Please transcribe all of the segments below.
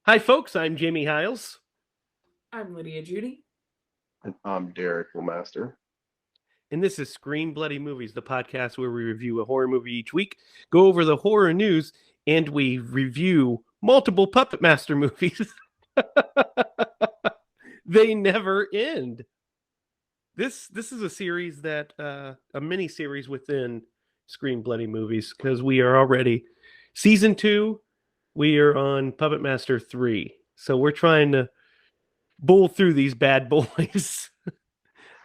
Hi, folks. I'm Jamie Hiles. I'm Lydia Judy. And I'm Derek Lemaster. And this is Scream Bloody Movies, the podcast where we review a horror movie each week, go over the horror news, and we review multiple Puppet Master movies. They never end. This is a series that a mini series within Scream Bloody Movies, because we are already season 2. We are on Puppet Master 3, so we're trying to bull through these bad boys.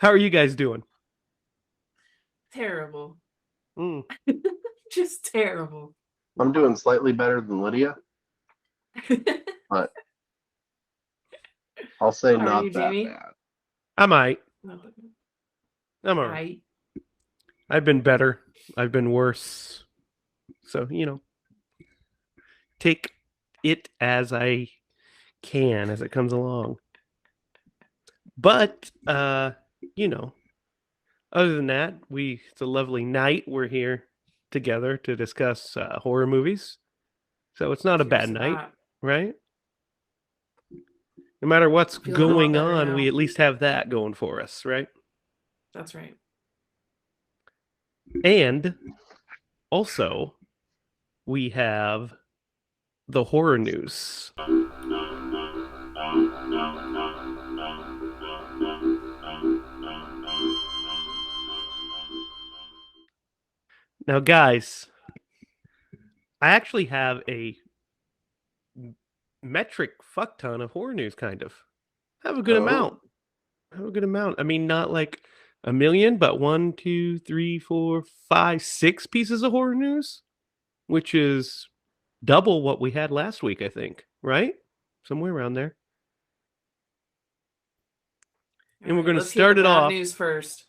How are you guys doing? Terrible. Mm. Just terrible. I'm doing slightly better than Lydia, but I'll say How are not you, that Jamie? bad. I'm all right. No, I'm all right. I've been better. I've been worse. So, take it as I can as it comes along. But, other than that, it's a lovely night. We're here together to discuss horror movies. So it's not a bad night, right? No matter what's going on, we at least have that going for us, right? That's right. And also, we have the horror news. Now, guys, I actually have a metric fuck ton of horror news, kind of. I have a good amount. I mean, not like a million, but 1, 2, 3, 4, 5, 6 pieces of horror news, which is double what we had last week, I think, right? Somewhere around there. And we're going to start it off. News first.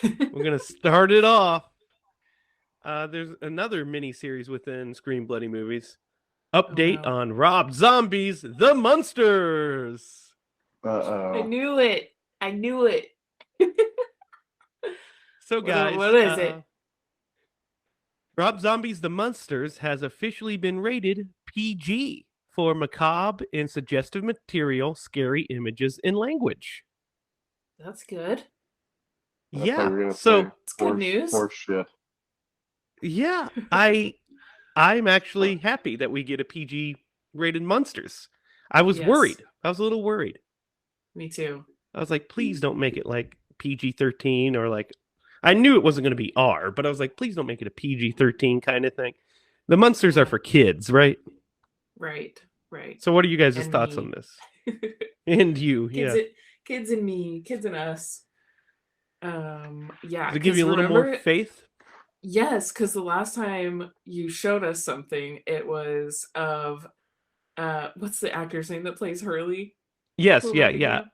We're going to start it off. There's another mini series within Scream Bloody Movies. Update on Rob Zombie's The Munsters. Uh-oh. I knew it. So, guys, what is it? Rob Zombie's The Munsters has officially been rated PG for macabre and suggestive material, scary images, and language. That's good. Yeah, so it's good news. Horse shit. Yeah, I'm actually happy that we get a PG rated Munsters. I was worried. I was a little worried. Me too. I was like, please don't make it like PG-13 or like, I knew it wasn't going to be R, but I was like, please don't make it a PG-13 kind of thing. The Munsters are for kids, right? Right. So what are you guys' thoughts on this? And you, Kids and me, kids and us. Yeah. Does it give you a little more faith? Yes, because the last time you showed us something, it was of what's the actor's name that plays Hurley? Yes, yeah.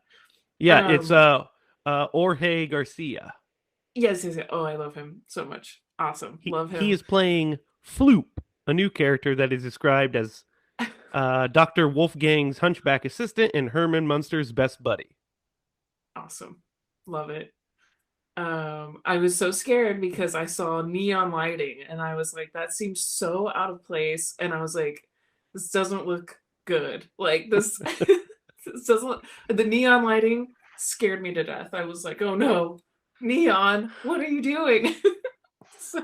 It's Jorge Garcia. Yes. Oh, I love him so much. Awesome. Love him. He is playing Floop, a new character that is described as Dr. Wolfgang's hunchback assistant and Herman Munster's best buddy. Awesome. Love it. I was so scared because I saw neon lighting and I was like, that seems so out of place. And I was like, this doesn't look good. Like this, this doesn't, the neon lighting scared me to death. I was like, oh no, neon, what are you doing? So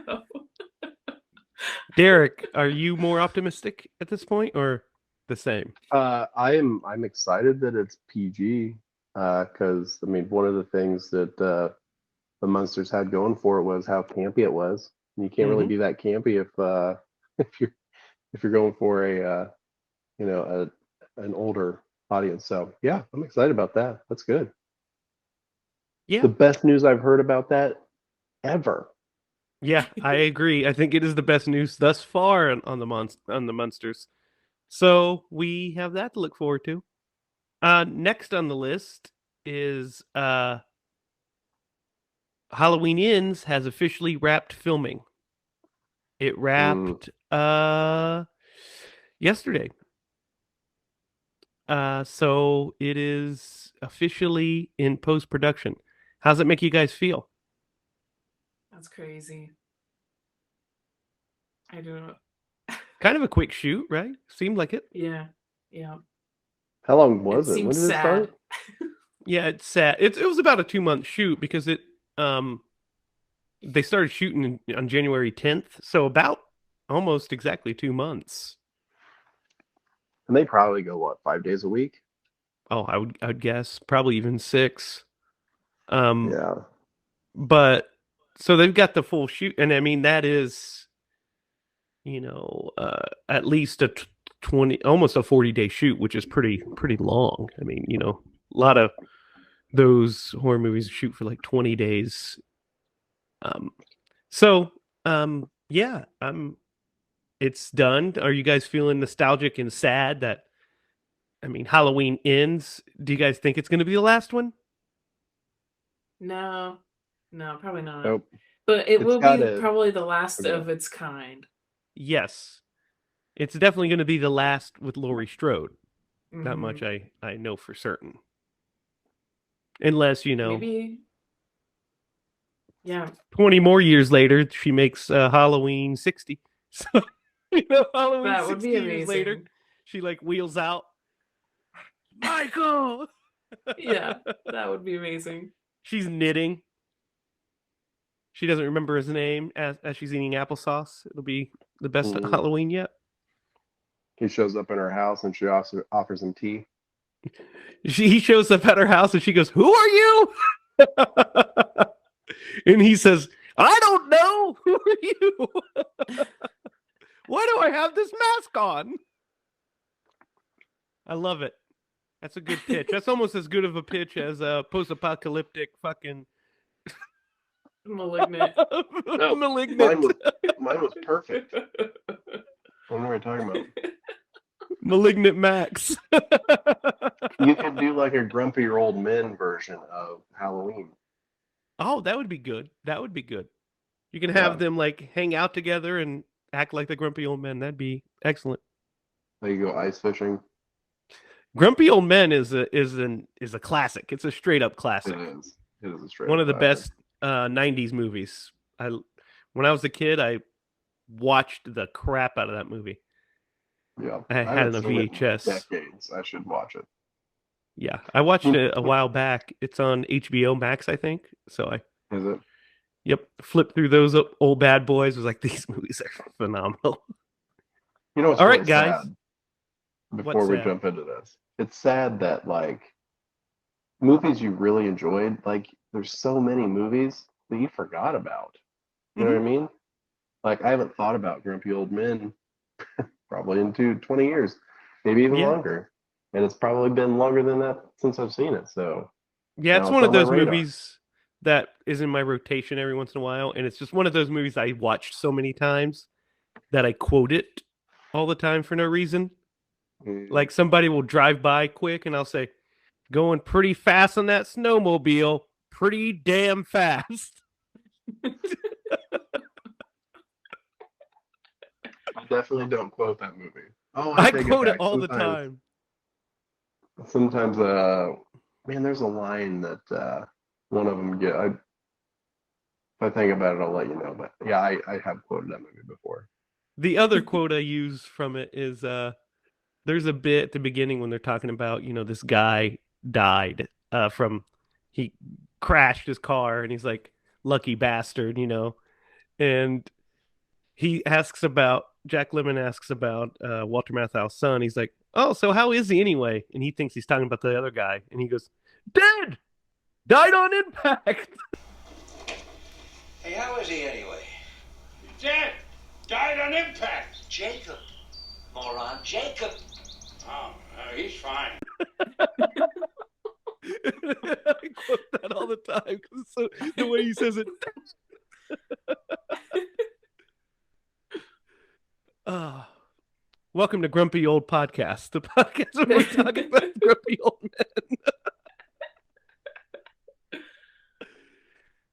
Derek, are you more optimistic at this point or the same? I'm excited that it's PG because I mean one of the things that the Munsters had going for it was how campy it was. And you can't really be that campy if you're going for an older audience. So yeah, I'm excited about that. That's good. Yeah, the best news I've heard about that ever. Yeah, I agree. I think it is the best news thus far on the Munsters. So we have that to look forward to. Next on the list is Halloween Ends has officially wrapped filming. It wrapped yesterday. So it is officially in post-production. How's it make you guys feel? That's crazy. I don't know. Kind of a quick shoot, right? Seemed like it. Yeah. How long It was it? When seems did it sad. start? Yeah, it's sad. It was about a 2 month shoot because um they started shooting on January 10th, so about almost exactly 2 months. And they probably go what, 5 days a week? Oh, I would guess probably even six. Um, Yeah. but so they've got the full shoot, and I mean that is, at least a 20, almost a 40-day shoot, which is pretty long. I mean, a lot of those horror movies shoot for like 20 days. Um, so yeah, it's done. Are you guys feeling nostalgic and sad that, I mean, Halloween ends? Do you guys think it's going to be the last one? No, no, probably not. Nope. But it It's will got be to. probably the last Okay. of its kind. Yes. It's definitely going to be the last with Laurie Strode. That Mhm. much I know for certain. Unless, Maybe. Yeah. 20 more years later, she makes Halloween 60. So, Halloween That would 60 be years later, amazing. she like wheels out, Michael! Yeah, that would be amazing. She's knitting. She doesn't remember his name as she's eating applesauce. It'll be the best Mm. Halloween yet. He shows up in her house and she also offers him tea. He shows up at her house and she goes, "Who are you?" And he says, "I don't know. Who are you? Why do I have this mask on?" I love it. That's a good pitch. That's almost as good of a pitch as a post-apocalyptic fucking Malignant. No, malignant. Mine was perfect. What are we talking about? Malignant Max. You could do like a grumpy old men version of Halloween. Oh, that would be good. That would be good. You can have them like hang out together and act like the grumpy old men. That'd be excellent. There you go, ice fishing. Grumpy Old Men is a classic. It's a straight up classic. It is. It is a straight One up of the classic. best 90s movies. When I was a kid, I watched the crap out of that movie. Yeah. I had it on a seen it in VHS. decades. I should watch it. Yeah, I watched it a while back. It's on HBO Max, I think. So Is it? Yep, flipped through those old bad boys. Was like, these movies are phenomenal. You know what's All really right, guys. sad? Before we sad? jump into this, it's sad that like movies you really enjoyed, like there's so many movies that you forgot about. You know what I mean? Like I haven't thought about Grumpy Old Men probably into 20 years, maybe even longer. And it's probably been longer than that since I've seen it. So yeah, it's one of on my those radar. movies that is in my rotation every once in a while, and it's just one of those movies I watched so many times that I quote it all the time for no reason. Like somebody will drive by quick, and I'll say, "Going pretty fast on that snowmobile, pretty damn fast." I definitely don't quote that movie. Oh, I take quote it back. all the time. Sometimes, man, there's a line that one of them get. If I think about it, I'll let you know. But yeah, I have quoted that movie before. The other quote I use from it is, there's a bit at the beginning when they're talking about, this guy died he crashed his car, and he's like, lucky bastard, and Jack Lemmon asks about Walter Matthau's son. He's like, oh, so how is he anyway? And he thinks he's talking about the other guy, and he goes, dead, died on impact. Hey, how is he anyway? Dead. Died on impact. Jacob. Moron. Jacob. Oh, he's fine. I quote that all the time because the way he says it. Welcome to Grumpy Old Podcast, the podcast where we're talking about grumpy old men.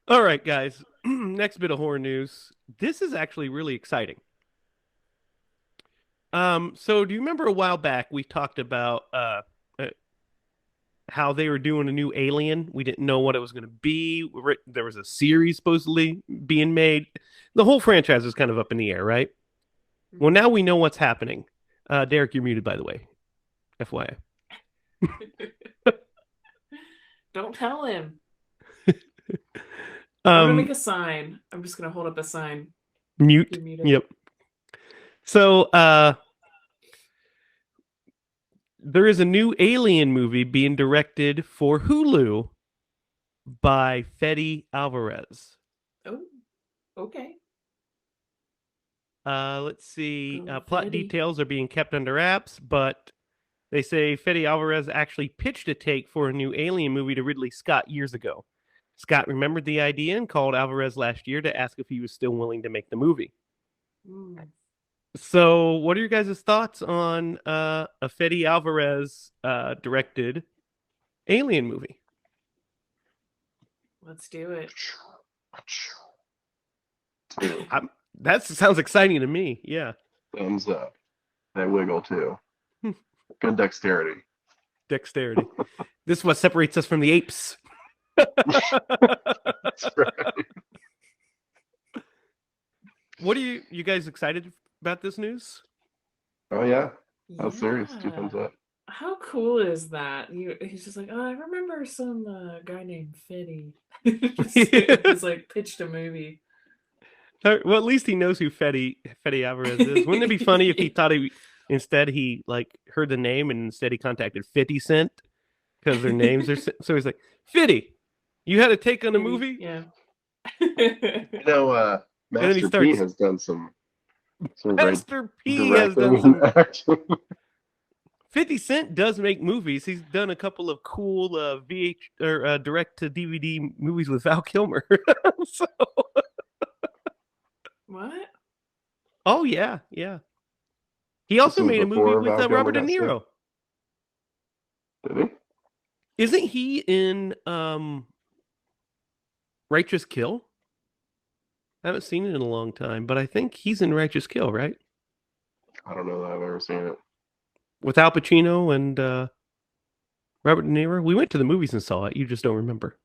All right, guys. Next bit of horror news. This is actually really exciting. So do you remember a while back we talked about how they were doing a new Alien? We didn't know what it was going to be. There was a series supposedly being made. The whole franchise was kind of up in the air, right? Well, now we know what's happening. Derek, you're muted, by the way. FYI. Don't tell him. I'm gonna Um, make a sign. I'm just gonna hold up a sign. mute. You're muted. Yep. So, there is a new Alien movie being directed for Hulu by Fede Alvarez. Oh, okay. Let's see. Go Plot Fede. details are being kept under wraps, but they say Fede Alvarez actually pitched a take for a new Alien movie to Ridley Scott years ago. Scott remembered the idea and called Alvarez last year to ask if he was still willing to make the movie. Mm. So, what are your guys' thoughts on a Fede Alvarez directed Alien movie? Let's do it. That sounds exciting to me. Yeah. Thumbs up. They wiggle too. Good dexterity. Dexterity. This is what separates us from the apes. That's right. What are you guys excited about this news? Oh yeah. How serious? Two Yeah. thumbs up. How cool is that? He's just like, oh, I remember some guy named Fede. Just like pitched a movie. Well, at least he knows who Fede Alvarez is. Wouldn't it be funny if he thought instead he like heard the name and instead he contacted 50 Cent because their names are so he's like, Fede, you had a take on a movie? Yeah. You know, then he Master P starts- has done some great Master P has done directing some and acting. 50 Cent does make movies. He's done a couple of cool direct to DVD movies with Val Kilmer. So, What? oh yeah. He also was made a movie before with Val Kilmer Robert De got sick. Niro. Did he? Isn't he in Righteous Kill? I haven't seen it in a long time, but I think he's in Righteous Kill, right? I don't know that I've ever seen it. With Al Pacino and Robert De Niro. We went to the movies and saw it. You just don't remember.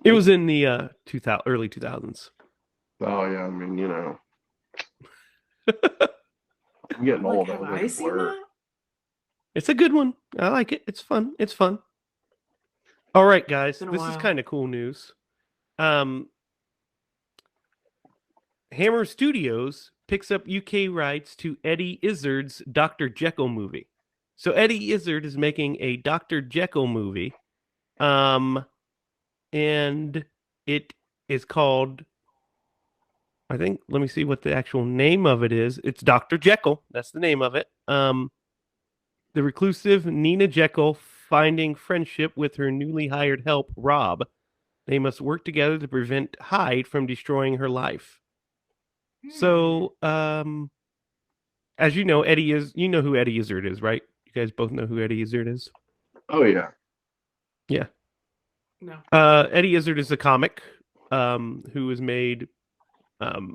It was in the early 2000s. Oh yeah, I mean, you know. I'm getting Like, old. have was I like a seen blur. that? It's a good one. I like it. It's fun. All right, guys. Been a This is while. kind of cool news. Hammer Studios picks up UK rights to Eddie Izzard's Dr. Jekyll movie. So Eddie Izzard is making a Dr. Jekyll movie. And it is called, I think, let me see what the actual name of it is. It's Dr. Jekyll. That's the name of it. The reclusive Nina Jekyll finding friendship with her newly hired help, Rob. They must work together to prevent Hyde from destroying her life. So, as you know, you know who Eddie Izzard is, right? You guys both know who Eddie Izzard is? Oh yeah. Yeah. No. Eddie Izzard is a comic who has made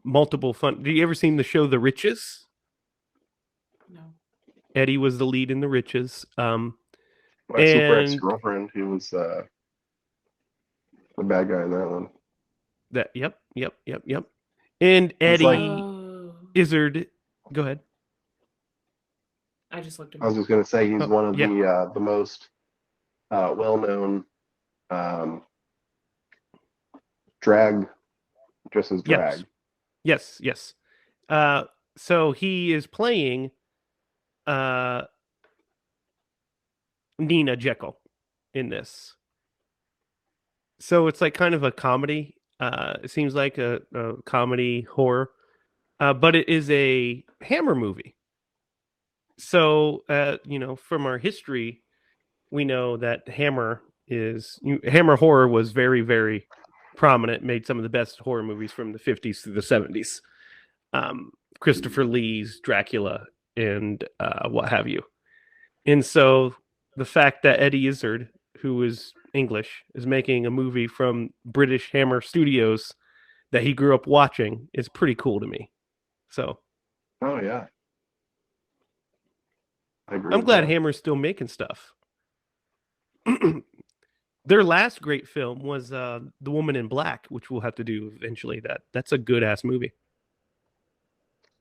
multiple fun. Have you ever seen the show The Riches? No. Eddie was the lead in The Riches. My super And- ex-girlfriend, who was the bad guy in that one. Yep. And Eddie like- Oh. Izzard, go ahead. I just looked him I was up. just gonna say he's Oh, one of yeah. the most well-known drag, just as drag. Yes. So he is playing Nina Jekyll in this. So it's like kind of a comedy. It seems like a comedy horror, but it is a Hammer movie. So, from our history, we know that Hammer horror was very, very prominent, made some of the best horror movies from the 50s through the 70s. Christopher Lee's Dracula and what have you. And so the fact that Eddie Izzard, who is English, is making a movie from British Hammer Studios that he grew up watching is pretty cool to me. So Oh yeah. I agree I'm with glad that. Hammer's still making stuff. Their last great film was The Woman in Black, which we'll have to do eventually. That's a good ass movie.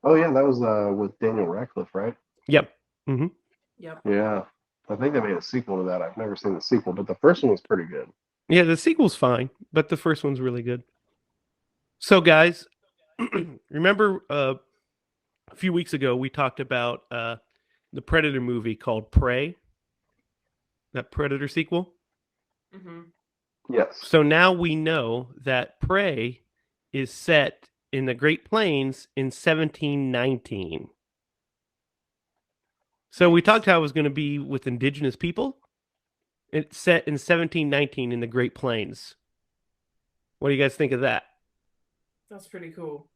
Oh yeah, that was with Daniel Radcliffe, right? Yep. Mm-hmm. Yep. Yeah. I think they made a sequel to that. I've never seen the sequel, but the first one was pretty good. Yeah, the sequel's fine, but the first one's really good. So, guys, remember a few weeks ago we talked about the Predator movie called Prey, that Predator sequel? Mm-hmm. Yes. So now we know that Prey is set in the Great Plains in 1719. So we talked how it was going to be with indigenous people. It's set in 1719 in the Great Plains. What do you guys think of that? That's pretty cool.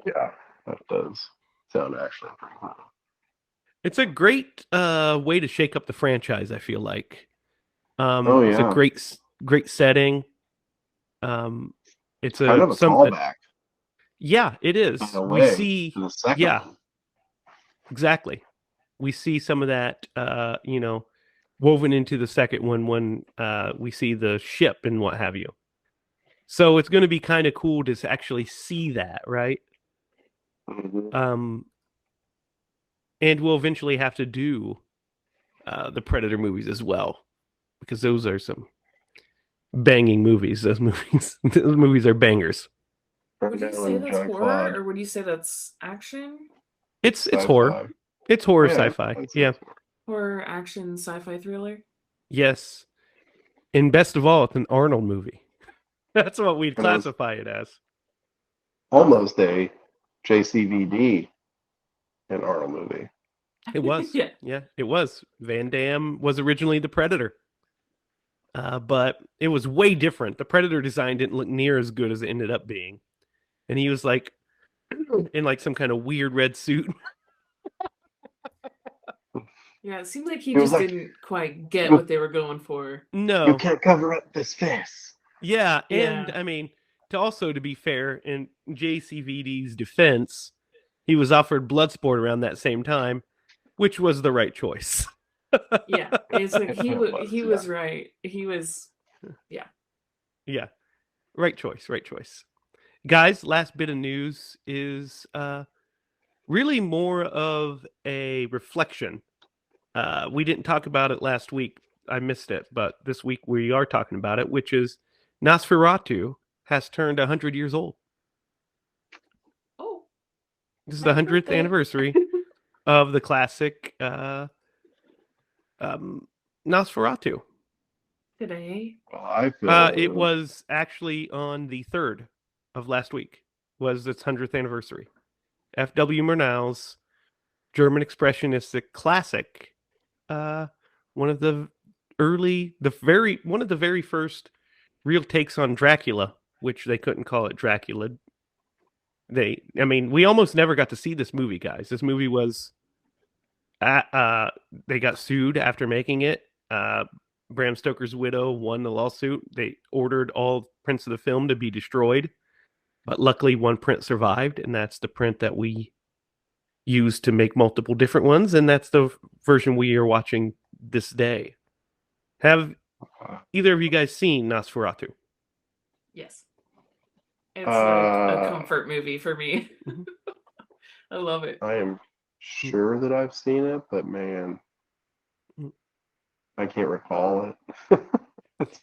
Yeah, that does sound actually pretty cool. It's a great way to shake up the franchise, I feel like. Oh, It's a yeah. great setting. It's Kind of a callback yeah, it is. in a We way see to the second yeah, one. exactly. We see some of that woven into the second one when we see the ship and what have you. So it's going to be kind of cool to actually see that, right? Mhm. And we'll eventually have to do the Predator movies as well, because those are some banging movies. Those movies are bangers. Would you say that's horror, or would you say that's action? It's horror. It's horror sci-fi. Yeah. Horror, action, sci-fi thriller? Yes. And best of all, it's an Arnold movie. That's what we'd classify it as. Almost a JCVD an Arnold movie. It was. Yeah, it was. Van Damme was originally the Predator. But it was way different. The Predator design didn't look near as good as it ended up being. And he was like in like some kind of weird red suit. Yeah, it seemed like he just didn't quite get what they were going for. No. You can't cover up this face. Yeah, and I mean, to be fair, in JCVD's defense, he was offered Bloodsport around that same time, which was the right choice. Yeah, it's like he was right. He was, yeah. Yeah, right choice. Guys, last bit of news is really more of a reflection. We didn't talk about it last week. I missed it, but this week we are talking about it, which is Nosferatu has turned 100 years old. Oh. This is the 100th anniversary of the classic Nosferatu. Today? Well, it was actually on the 3rd of last week, was its 100th anniversary. F.W. Murnau's German expressionistic classic, one of the very first real takes on Dracula, which they couldn't call it Dracula. We almost never got to see this movie, guys. This movie was they got sued after making it. Bram Stoker's widow won the lawsuit. They ordered all prints of the film to be destroyed, but luckily one print survived, and that's the print that we used to make multiple different ones, and that's the version we are watching this day. Have either of you guys seen Nosferatu? Yes. It's like a comfort movie for me. I love it. I am sure that I've seen it, but man, I can't recall it. It's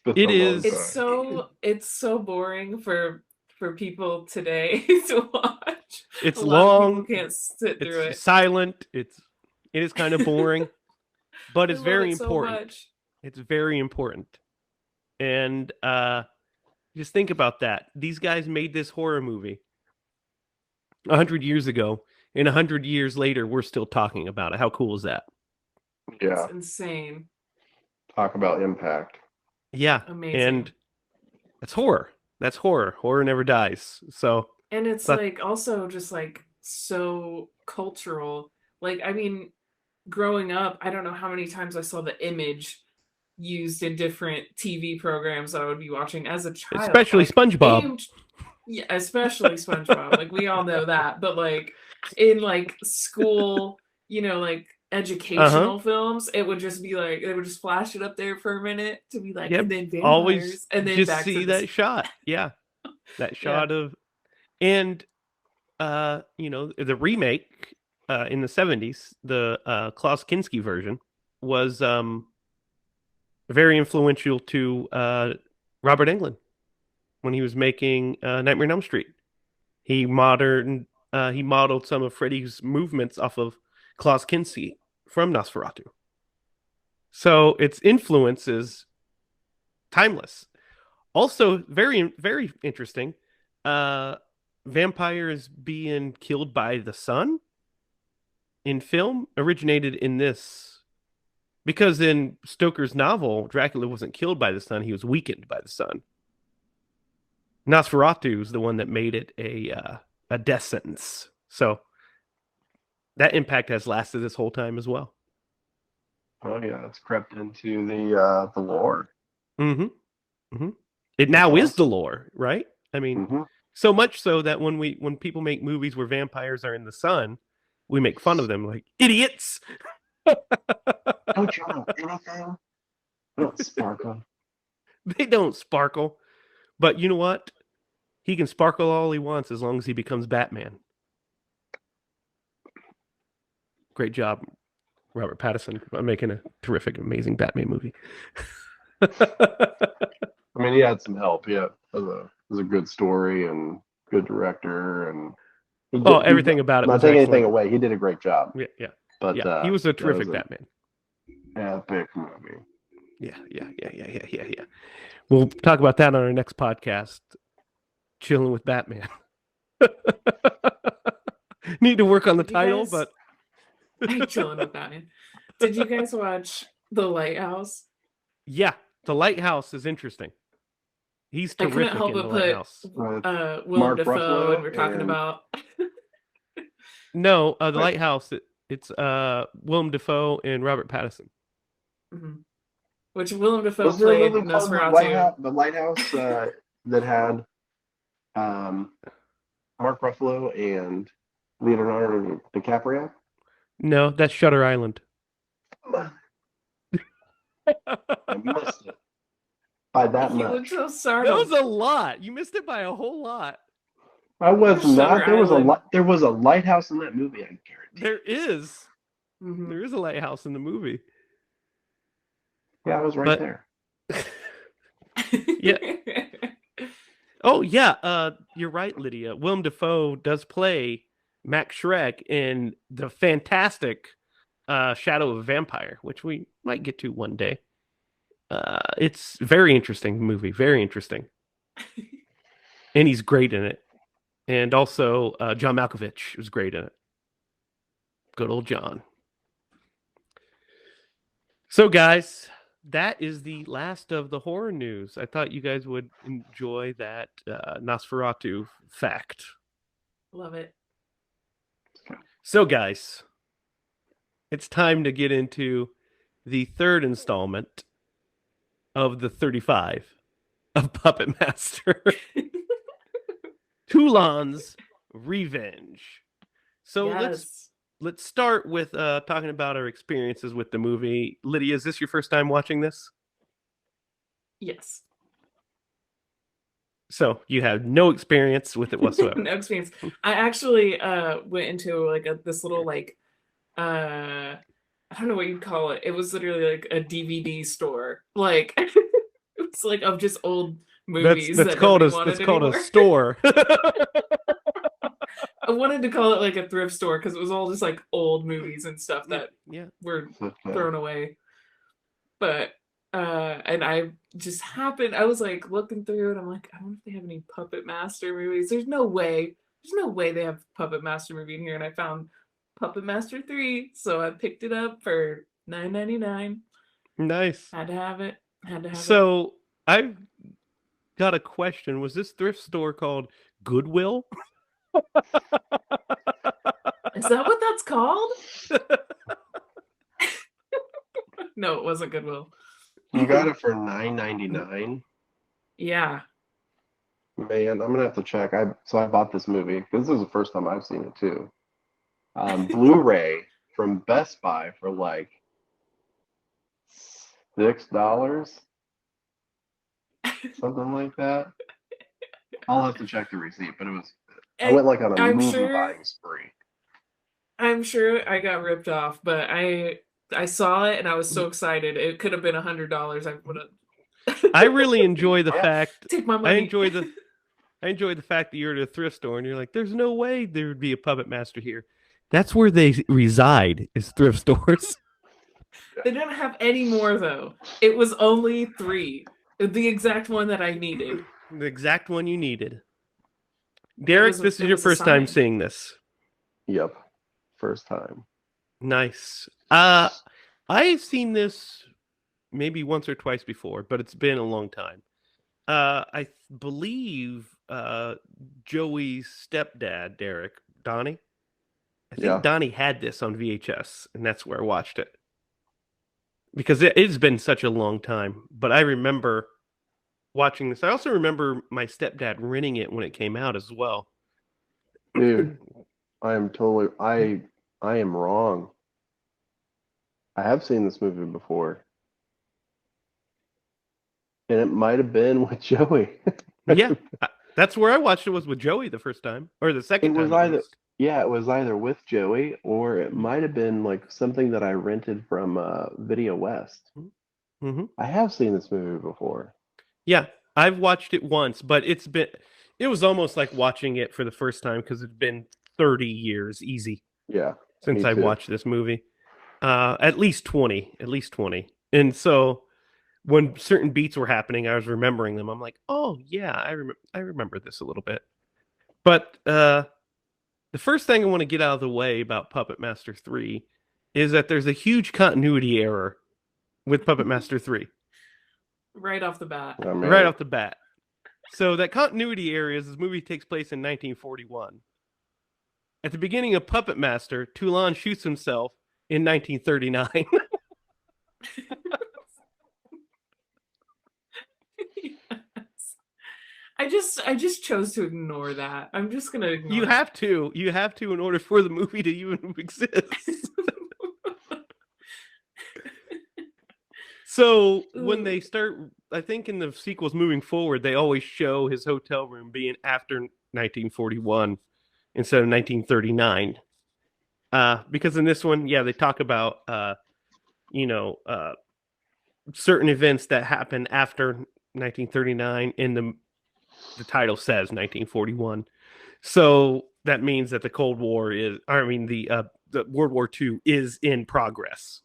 so boring for people today to watch. It's long. People can't sit through it. It's silent. It is kind of boring, but it's very important. It's very important. And just think about that. These guys made this horror movie 100 years ago, and 100 years later, we're still talking about it. How cool is that? Yeah. It's insane. Talk about impact. Yeah. Amazing. And that's horror. That's horror. Horror never dies. So. And it's like also just like so cultural. Like, I mean, growing up, I don't know how many times I saw the image used in different TV programs that I would be watching as a child. Especially SpongeBob. Yeah, especially SpongeBob. Like, we all know that. But like in like school, like educational films, it would just be like they would just flash it up there for a minute to be like, and then vampires, always and then just back see to that shot. Yeah. That shot of, and the remake in the 70s, the Klaus Kinski version was very influential to Robert Englund when he was making Nightmare on Elm Street. He modeled some of Freddy's movements off of Klaus Kinski from Nosferatu. So its influence is timeless. Also, very, very interesting. Vampires being killed by the sun in film originated in this, because in Stoker's novel, Dracula wasn't killed by the sun, he was weakened by the sun. Nosferatu is the one that made it a death sentence. So that impact has lasted this whole time as well. Oh yeah, it's crept into the lore. Mm-hmm. Mm-hmm. It now is the lore, right? I mean, so much so that when people make movies where vampires are in the sun, we make fun of them like idiots. Don't you know anything? They don't sparkle. They don't sparkle. But you know what? He can sparkle all he wants as long as he becomes Batman. Great job, Robert Pattinson, making a terrific, amazing Batman movie. I mean, he had some help. Yeah, it was a good story and good director, and everything about it. Not taking anything away. He did a great job. Yeah, yeah. But yeah, he was a terrific Batman. Epic movie. Yeah. We'll talk about that on our next podcast. Chilling with Batman. Need to work on the title, but Chilling with Batman. Did you guys watch The Lighthouse? Yeah, The Lighthouse is interesting. He's terrific in The Lighthouse. Willem Dafoe, and we're talking about. No, The Lighthouse. It's Willem Dafoe and Robert Pattinson. Mm-hmm. Which Willem Dafoe played Nosferatu. The Lighthouse that had Mark Ruffalo and Leonardo DiCaprio. No, that's Shutter Island. I missed it by that much. You look so sorry. That was a lot. You missed it by a whole lot. I was not. There was a lighthouse in that movie. I guarantee. There is. Mm-hmm. There is a lighthouse in the movie. Yeah, I was right there. Yeah. Oh yeah. You're right, Lydia. Willem Dafoe does play Max Schreck in the fantastic Shadow of a Vampire, which we might get to one day. It's very interesting movie. Very interesting. And he's great in it. And also, John Malkovich was great in it. Good old John. So, guys, that is the last of the horror news. I thought you guys would enjoy that Nosferatu fact. Love it. So, guys, it's time to get into the third installment of the 35 of Puppet Master. Toulon's Revenge. So let's start with talking about our experiences with the movie. Lydia, is this your first time watching this? Yes. So you have no experience with it whatsoever. No experience. I actually went into like this little I don't know what you'd call it. It was literally like a DVD store. Like it was like of just old movies. That's called a store. I wanted to call it like a thrift store because it was all just like old movies and stuff that were thrown away. But and I was like looking through and I'm like, I wonder if they have any Puppet Master movies. There's no way they have Puppet Master movie in here. And I found Puppet Master 3, so I picked it up for $9.99. Nice. Had to have it. So I've got a question. Was this thrift store called Goodwill? Is that what that's called? No, it wasn't Goodwill. You got it for $9.99. Yeah. Man, I'm gonna have to check. I bought this movie. This is the first time I've seen it too. Blu-ray from Best Buy for like $6, something like that. I'll have to check the receipt, but it was. I went like on a movie buying spree. I'm sure I got ripped off, but I saw it and I was so excited. It could have been $100. I would have. I really enjoy the fact. Take my I money. enjoy the fact that you're at a thrift store and you're like, there's no way there would be a puppet master here. That's where they reside, is thrift stores. They didn't have any more though. It was only 3. The exact one that I needed. The exact one you needed. Derek, this is it your was a first time sign. seeing this. Yep. First time. Nice. I've seen this maybe once or twice before, but it's been a long time. I believe Joey's stepdad, Derek, Donnie. I think Yeah. Donnie had this on VHS, and that's where I watched it. Because it's been such a long time. But I remember watching this. I also remember my stepdad renting it when it came out as well. Dude, I am wrong. I have seen this movie before. And it might have been with Joey. Yeah. That's where I watched it, was with Joey the first time. Or the second It was time. at either least. Yeah, it was either with Joey or it might have been like something that I rented from Video West. Mm-hmm. I have seen this movie before. Yeah, I've watched it once, but it was almost like watching it for the first time because it's been 30 years easy Yeah. since me I too. watched this movie. At least 20. And so when certain beats were happening, I was remembering them. I'm like, oh yeah, I remember this a little bit. But the first thing I want to get out of the way about Puppet Master 3 is that there's a huge continuity error with Puppet Master 3. Right off the bat. Oh, man. Right off the bat. So that continuity error is this movie takes place in 1941. At the beginning of Puppet Master, Toulon shoots himself in 1939. Yes. I just chose to ignore that. I'm just gonna ignore You it. have to in order for the movie to even exist. So when they start, I think in the sequels moving forward, they always show his hotel room being after 1941 instead of 1939. Because in this one, yeah, they talk about certain events that happen after 1939, and the title says 1941. So that means that the Cold War the World War II is in progress.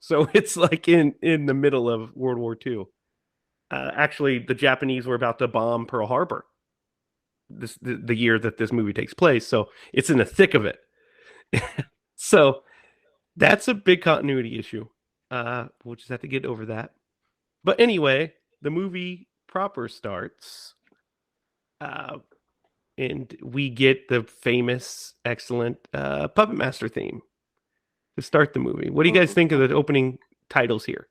So it's like in the middle of World War II. Actually, the Japanese were about to bomb Pearl Harbor. The year that this movie takes place. So it's in the thick of it. So that's a big continuity issue. We'll just have to get over that. But anyway, the movie proper starts. And we get the famous, excellent Puppet Master theme to start the movie. What do you guys think of the opening titles here?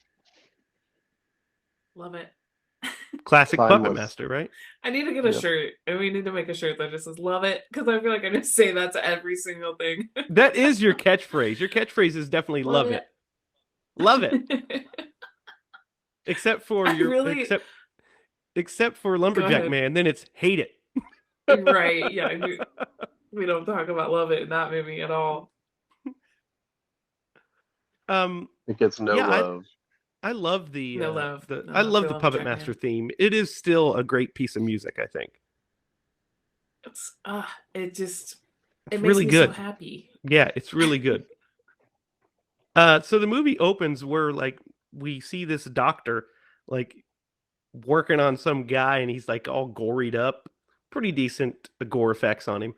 Love it. Classic Timeless. Puppet Master, right? I need to get a Yep. shirt, and we need to make a shirt that just says "Love it," because I feel like I just say that to every single thing. That is your catchphrase. Your catchphrase is definitely love it. Love it. Except for except for Lumberjack ahead. Man, then it's hate it. Right? Yeah. We don't talk about love it in that movie at all. It gets no Yeah, love. I love the No love. the No I love love for the Puppet Lumberjack Master Man. theme. It is still a great piece of music, I think. It's it It's makes really me good. so happy. Yeah, it's really good. So the movie opens where like we see this doctor like working on some guy and he's like all goried up. Pretty decent gore effects on him.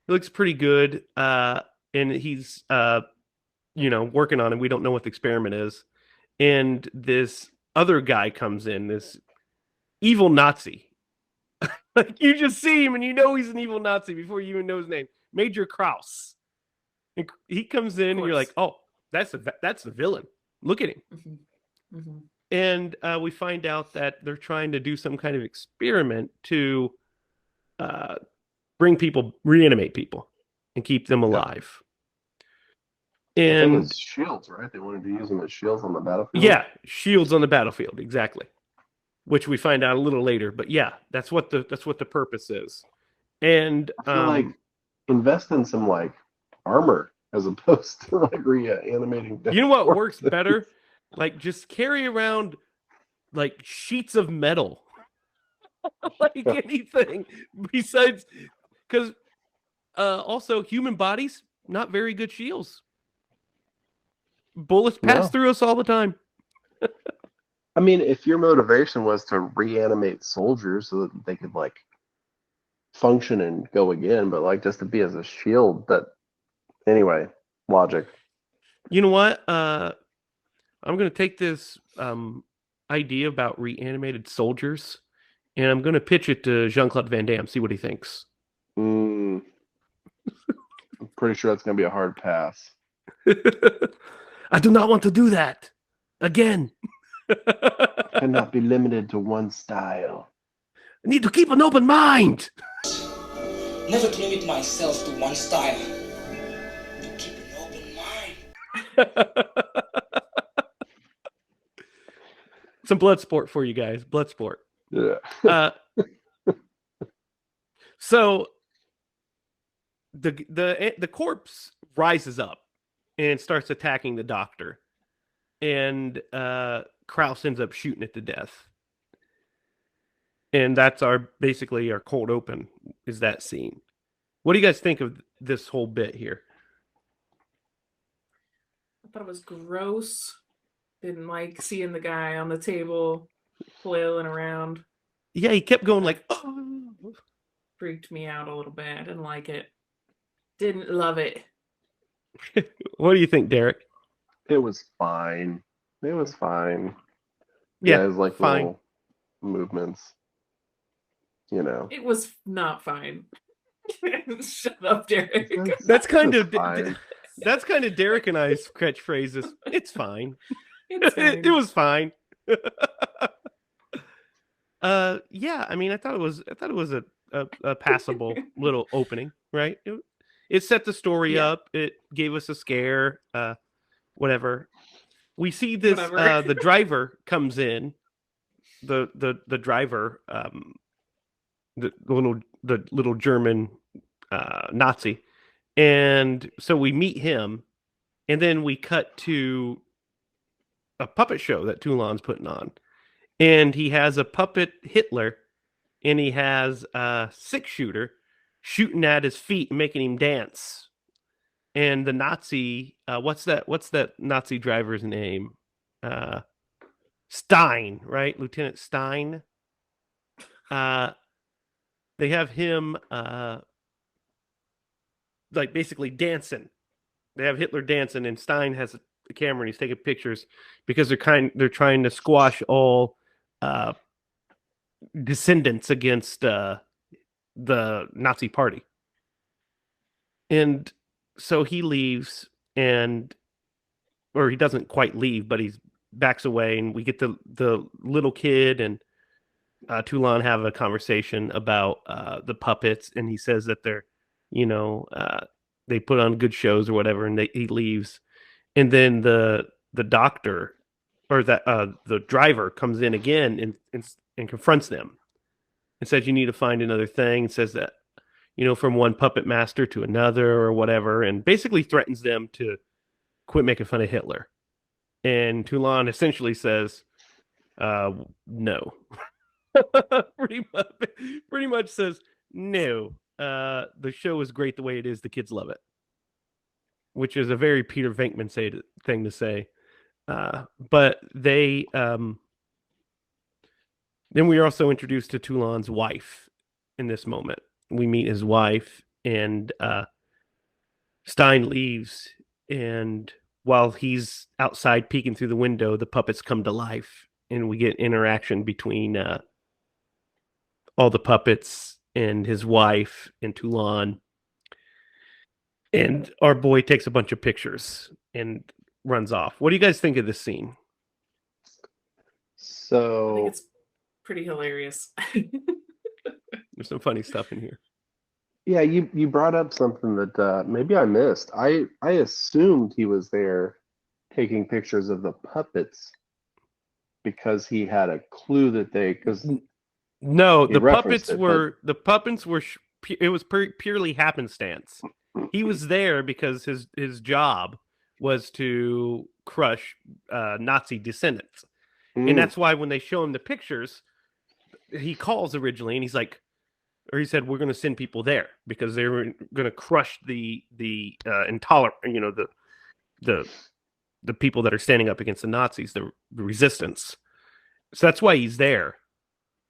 He looks pretty good. And he's working on him. We don't know what the experiment is. And this other guy comes in, this evil Nazi. Like you just see him and you know he's an evil Nazi before you even know his name. Major Kraus. And he comes in and you're like, oh, that's the villain. Look at him. Mm-hmm. Mm-hmm. And we find out that they're trying to do some kind of experiment to reanimate people and keep them alive. I think it And was shields, right? They wanted to use them as shields on the battlefield. yeah, shields on the battlefield, exactly. Which we find out a little later, but yeah, that's what the purpose is. And I feel like invest in some like armor as opposed to like reanimating. You know what works corpses. better? Like just carry around like sheets of metal, like anything besides, because also human bodies not very good shields. Bullets pass No. through us all the time. I mean, if your motivation was to reanimate soldiers so that they could like function and go again, but like just to be as a shield, that anyway, logic. You know what? I'm gonna take this idea about reanimated soldiers, and I'm gonna pitch it to Jean-Claude Van Damme. See what he thinks. I'm pretty sure that's gonna be a hard pass. I do not want to do that again. Cannot be limited to one style. I need to keep an open mind. Never to limit myself to one style. To keep an open mind. Some blood sport for you guys. Blood sport. Yeah. So the corpse rises up and starts attacking the doctor, and Krauss ends up shooting it to death. And that's basically our cold open, is that scene. What do you guys think of this whole bit here? I thought it was gross. Didn't like seeing the guy on the table flailing around. Yeah, he kept going like, oh. Freaked me out a little bit. I didn't like it. Didn't love it. What do you think, Derek? It was fine. It was fine. Yeah, it was like fine. little movements. You know. It was not fine. Shut up, Derek. That's kind It's of fine. that's kind of Derek and I's catchphrases. It's fine. It's fine. It was fine. Yeah, I mean, I thought it was a passable little opening, right? It set the story up. It gave us a scare. Whatever. We see this. The driver comes in. The driver. The little German Nazi, and so we meet him, and then we cut to a puppet show that Toulon's putting on, and he has a puppet Hitler, and he has a 6-shooter shooting at his feet and making him dance. And the Nazi, what's that Nazi driver's name? Stein, right? Lieutenant Stein. They have him like basically dancing. They have Hitler dancing, and Stein has a camera and he's taking pictures because they're trying to squash all descendants against the Nazi party. And so he leaves, or he doesn't quite leave, but he backs away, and we get the little kid and Toulon have a conversation about the puppets, and he says that they're, they put on good shows or whatever, and he leaves, and then the doctor or the driver comes in again and confronts them and says you need to find another thing, and says that from one puppet master to another or whatever, and basically threatens them to quit making fun of Hitler. And Toulon essentially says no. pretty much says no. The show is great the way it is. The kids love it, which is a very Peter Venkman thing to say. But they then we are also introduced to Toulon's wife in this moment. We meet his wife, and Stein leaves, and while he's outside peeking through the window, the puppets come to life, and we get interaction between all the puppets and his wife and Toulon. And our boy takes a bunch of pictures and runs off. What do you guys think of this scene? So I think it's pretty hilarious. There's some funny stuff in here. yeah, you brought up something that maybe I missed. I assumed he was there taking pictures of the puppets because he had a clue that because No, He the referenced puppets were it was purely happenstance. He was there because his job was to crush Nazi descendants. And that's why when they show him the pictures, he calls originally and he's like, or he said, we're going to send people there because they were going to crush the intolerant, the people that are standing up against the Nazis, the resistance. So that's why he's there.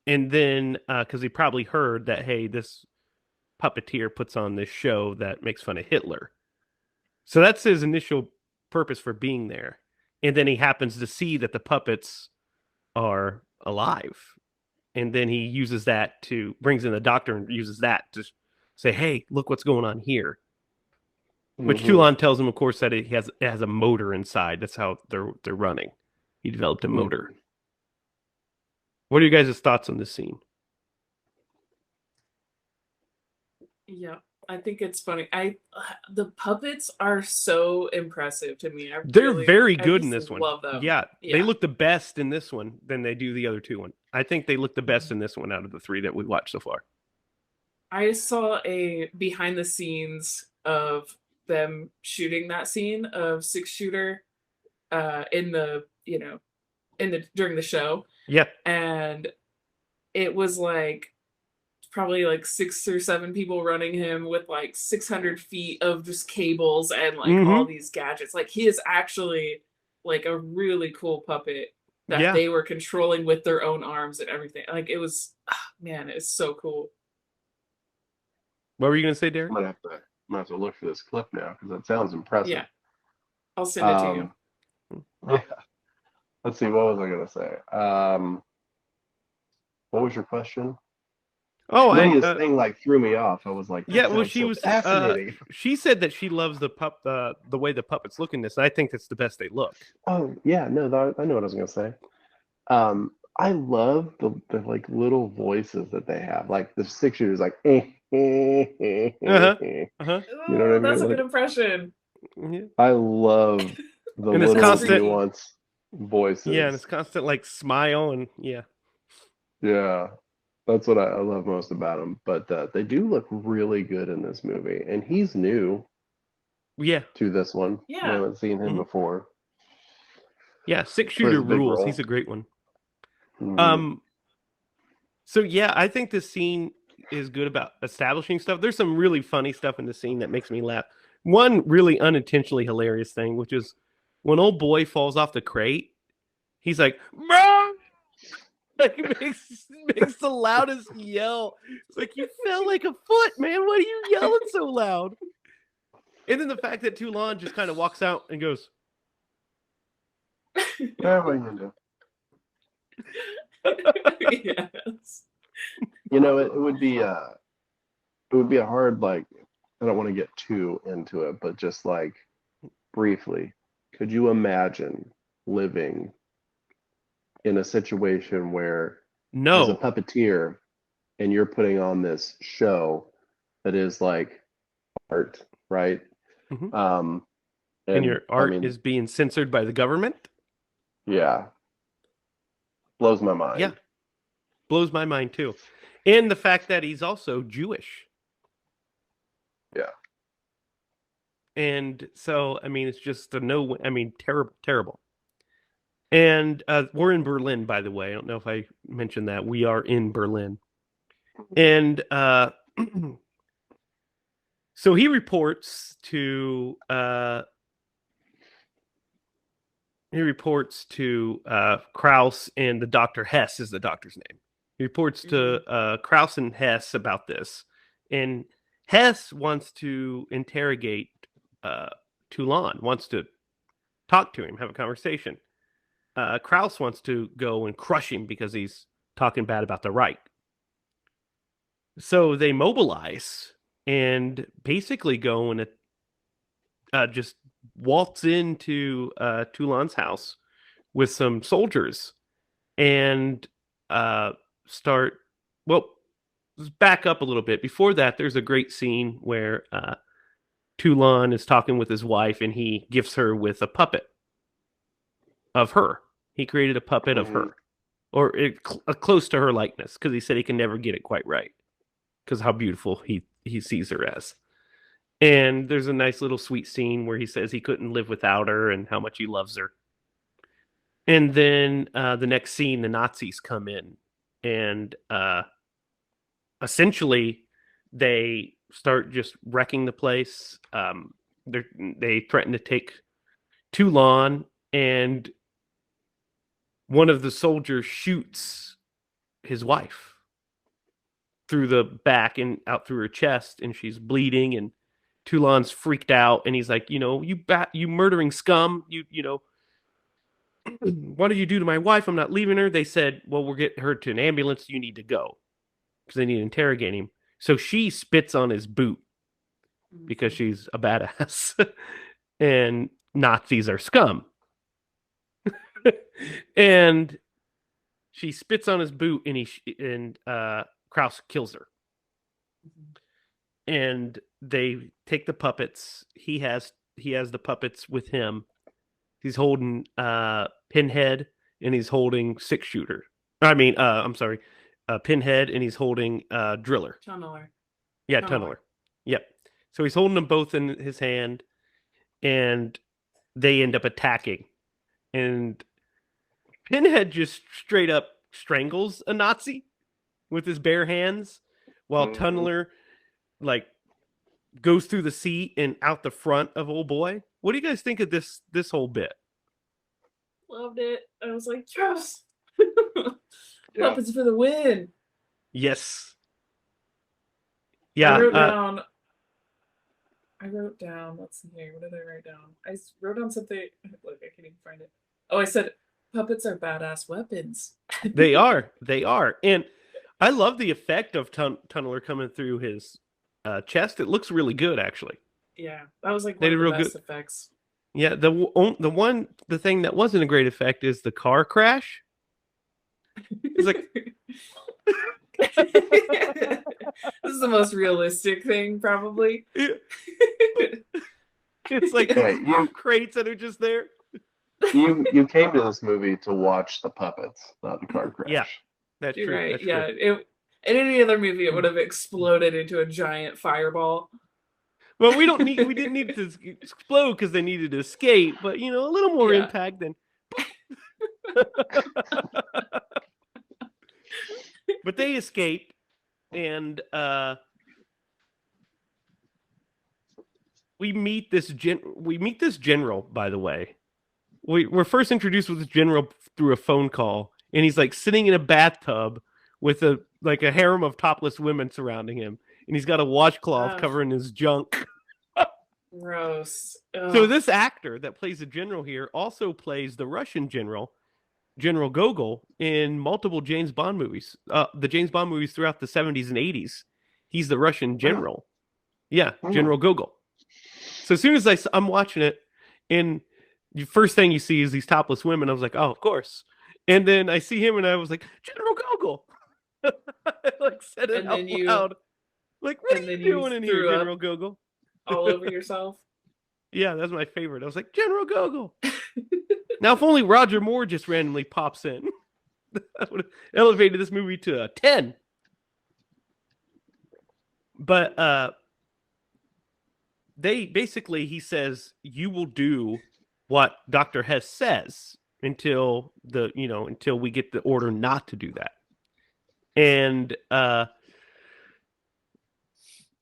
And then, because he probably heard that, hey, this puppeteer puts on this show that makes fun of Hitler. So that's his initial purpose for being there. And then he happens to see that the puppets are alive. And then he uses that brings in the doctor and uses that to say, hey, look what's going on here. Which Toulon tells him, of course, that it has a motor inside. That's how they're running. He developed a motor. What are you guys' thoughts on this scene? Yeah, I think it's funny. The puppets are so impressive to me. They're very good in this one. Love them. Yeah, they look the best in this one than they do the other two one. I think they look the best in this one out of the three that we watched so far. I saw a behind the scenes of them shooting that scene of 6-shooter during the show. Yeah. And it was like probably like 6 or 7 people running him with like 600 feet of just cables and like all these gadgets. Like he is actually like a really cool puppet that they were controlling with their own arms and everything. Like it was, man, it's so cool. What were you going to say, Derek? I'm gonna have to look for this clip now because that sounds impressive. Yeah, I'll send it to you. Yeah. Let's see. What was I going to say? What was your question? Oh, this thing like threw me off. I was like, yeah. Well, she was fascinating. She said that she loves the way the puppets look in this. And I think that's the best they look. Oh yeah, no, I know what I was going to say. I love the like little voices that they have. Like the 6-shooters, like. You know what I mean? That's a good impression. I love the and little constant nuanced voices. Yeah, and it's constant like smile and yeah. That's what I love most about them. But they do look really good in this movie, and he's new. Yeah. To this one, I haven't seen him before. Yeah, 6-shooter rules. He's a great one. So yeah, I think this scene is good about establishing stuff. There's some really funny stuff in the scene that makes me laugh. One really unintentionally hilarious thing, which is when old boy falls off the crate, he's like, "Bro!" Like makes the loudest yell. It's like, you fell like a foot, man. Why are you yelling so loud? And then the fact that Toulon just kind of walks out and goes, "Yeah, what are you gonna do?" Yes. You know, it would be a hard, like, I don't want to get too into it, but just like briefly, could you imagine living in a situation where as a puppeteer and you're putting on this show that is like art, right? And your art is being censored by the government? Yeah. Blows my mind. Yeah. Blows my mind too. And the fact that he's also Jewish. Yeah. And so, I mean, it's just terrible. And we're in Berlin, by the way. I don't know if I mentioned that. We are in Berlin. And so he reports to Kraus, and the Dr. Hess is the doctor's name. He reports to Kraus and Hess about this. And Hess wants to interrogate Toulon, wants to talk to him, have a conversation. Kraus wants to go and crush him because he's talking bad about the right. So they mobilize and basically go and just waltz into Toulon's house with some soldiers and start. Well, let's back up a little bit. Before that, there's a great scene where Toulon is talking with his wife and he gifts her with a puppet of her. He created a puppet of her, or close to her likeness, because he said he can never get it quite right because how beautiful he sees her as. And there's a nice little sweet scene where he says he couldn't live without her and how much he loves her. And then the next scene, the Nazis come in, and essentially they start just wrecking the place. They threaten to take Toulon, and one of the soldiers shoots his wife through the back and out through her chest, and she's bleeding, and Toulon's freaked out, and he's like, you murdering scum, you know, what did you do to my wife? I'm not leaving her. They said, well, we'll get her to an ambulance. You need to go, because they need to interrogate him. So she spits on his boot because she's a badass, and Nazis are scum. And she spits on his boot, and Krauss kills her. And they take the puppets. He has the puppets with him. He's holding Pinhead, and he's holding Six Shooter. Pinhead, and he's holding Driller. Tunneler. Yeah, Tunneler. Yep. So he's holding them both in his hand, and they end up attacking. And Pinhead just straight up strangles a Nazi with his bare hands, while Tunneler goes through the seat and out the front of old boy. What do you guys think of this whole bit? Loved it. I was like, yes. Puppets for the win. Yes. Yeah. I wrote down, let's see here. What did I write down? I wrote down something. Look, I can't even find it. Oh, I said puppets are badass weapons. They are. And I love the effect of Tunneler coming through his chest. It looks really good, actually. Yeah, that was like one of the best effects. Yeah, the thing that wasn't a great effect is the car crash. It's like this is the most realistic thing, probably. It's like crates that are just there. You came to this movie to watch the puppets, not the car crash. Yeah, that's You're true. right. That's yeah, true. In any other movie, it would have exploded into a giant fireball. Well, we didn't need it to explode because they needed to escape, but a little more impact than. But they escaped, and we meet this general. By the way, we're first introduced with this general through a phone call, and he's like sitting in a bathtub with a harem of topless women surrounding him, and he's got a washcloth covering his junk. Gross. Ugh. So this actor that plays the general here also plays the Russian general, General Gogol, in multiple James Bond movies. The James Bond movies throughout the 70s and 80s. He's the Russian general. Yeah, General Gogol. So as soon as I'm watching it, and the first thing you see is these topless women, I was like, oh, of course. And then I see him, and I was like, General Gogol. I said it out loud. What are you doing in here, General Gogol? All over yourself. Yeah, that's my favorite. I was like, General Gogol. Now, if only Roger Moore just randomly pops in, that would have elevated this movie to a 10. But he says, you will do what Dr. Hess says until we get the order not to do that. And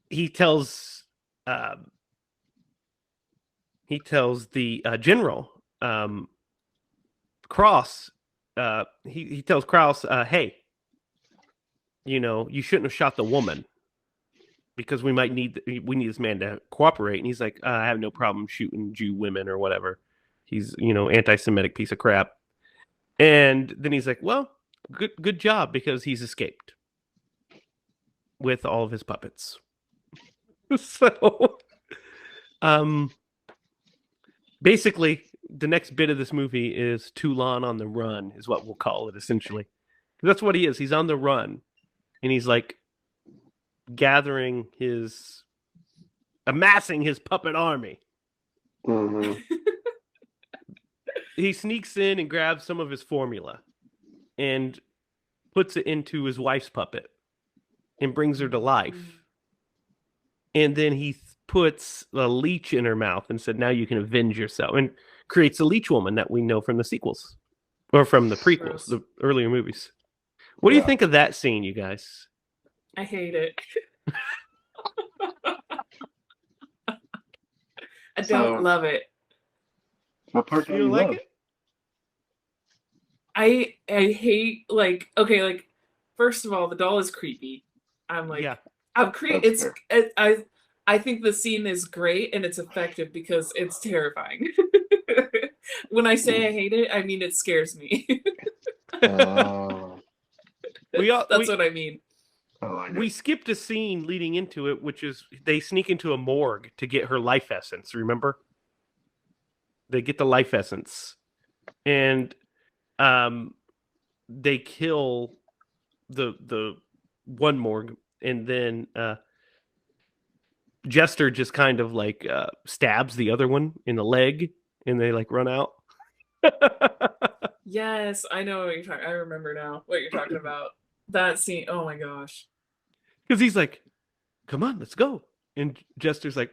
he tells the general, Krauss, he tells Krauss, hey, you shouldn't have shot the woman because we need this man to cooperate. And he's like, I have no problem shooting Jew women or whatever. He's, anti-Semitic piece of crap. And then he's like, well, good job, because he's escaped with all of his puppets. So, basically, the next bit of this movie is Toulon on the run, is what we'll call it, essentially. That's what he is. He's on the run, and he's amassing his puppet army. Mm-hmm. He sneaks in and grabs some of his formula and puts it into his wife's puppet and brings her to life. And then he puts a leech in her mouth and said, "Now you can avenge yourself," and creates a leech woman that we know from the sequels or from the prequels, Gross. the earlier movies. What do you Yeah. think of that scene, you guys? I hate it. I don't So- love it. What part You don't like it? I hate like okay, like first of all, the doll is creepy. I'm like Yeah. I'm That's I think the scene is great and it's effective because it's terrifying. When I say I hate it, I mean it scares me. That's what I mean. We skipped a scene leading into it, which is they sneak into a morgue to get her life essence. Remember? They get the life essence, and they kill the one morgue, and then Jester just kind of like stabs the other one in the leg, and they like run out. Yes, I know what you're talking. I remember now what you're talking about. That scene. Oh my gosh. Because he's like, "Come on, let's go," and Jester's like,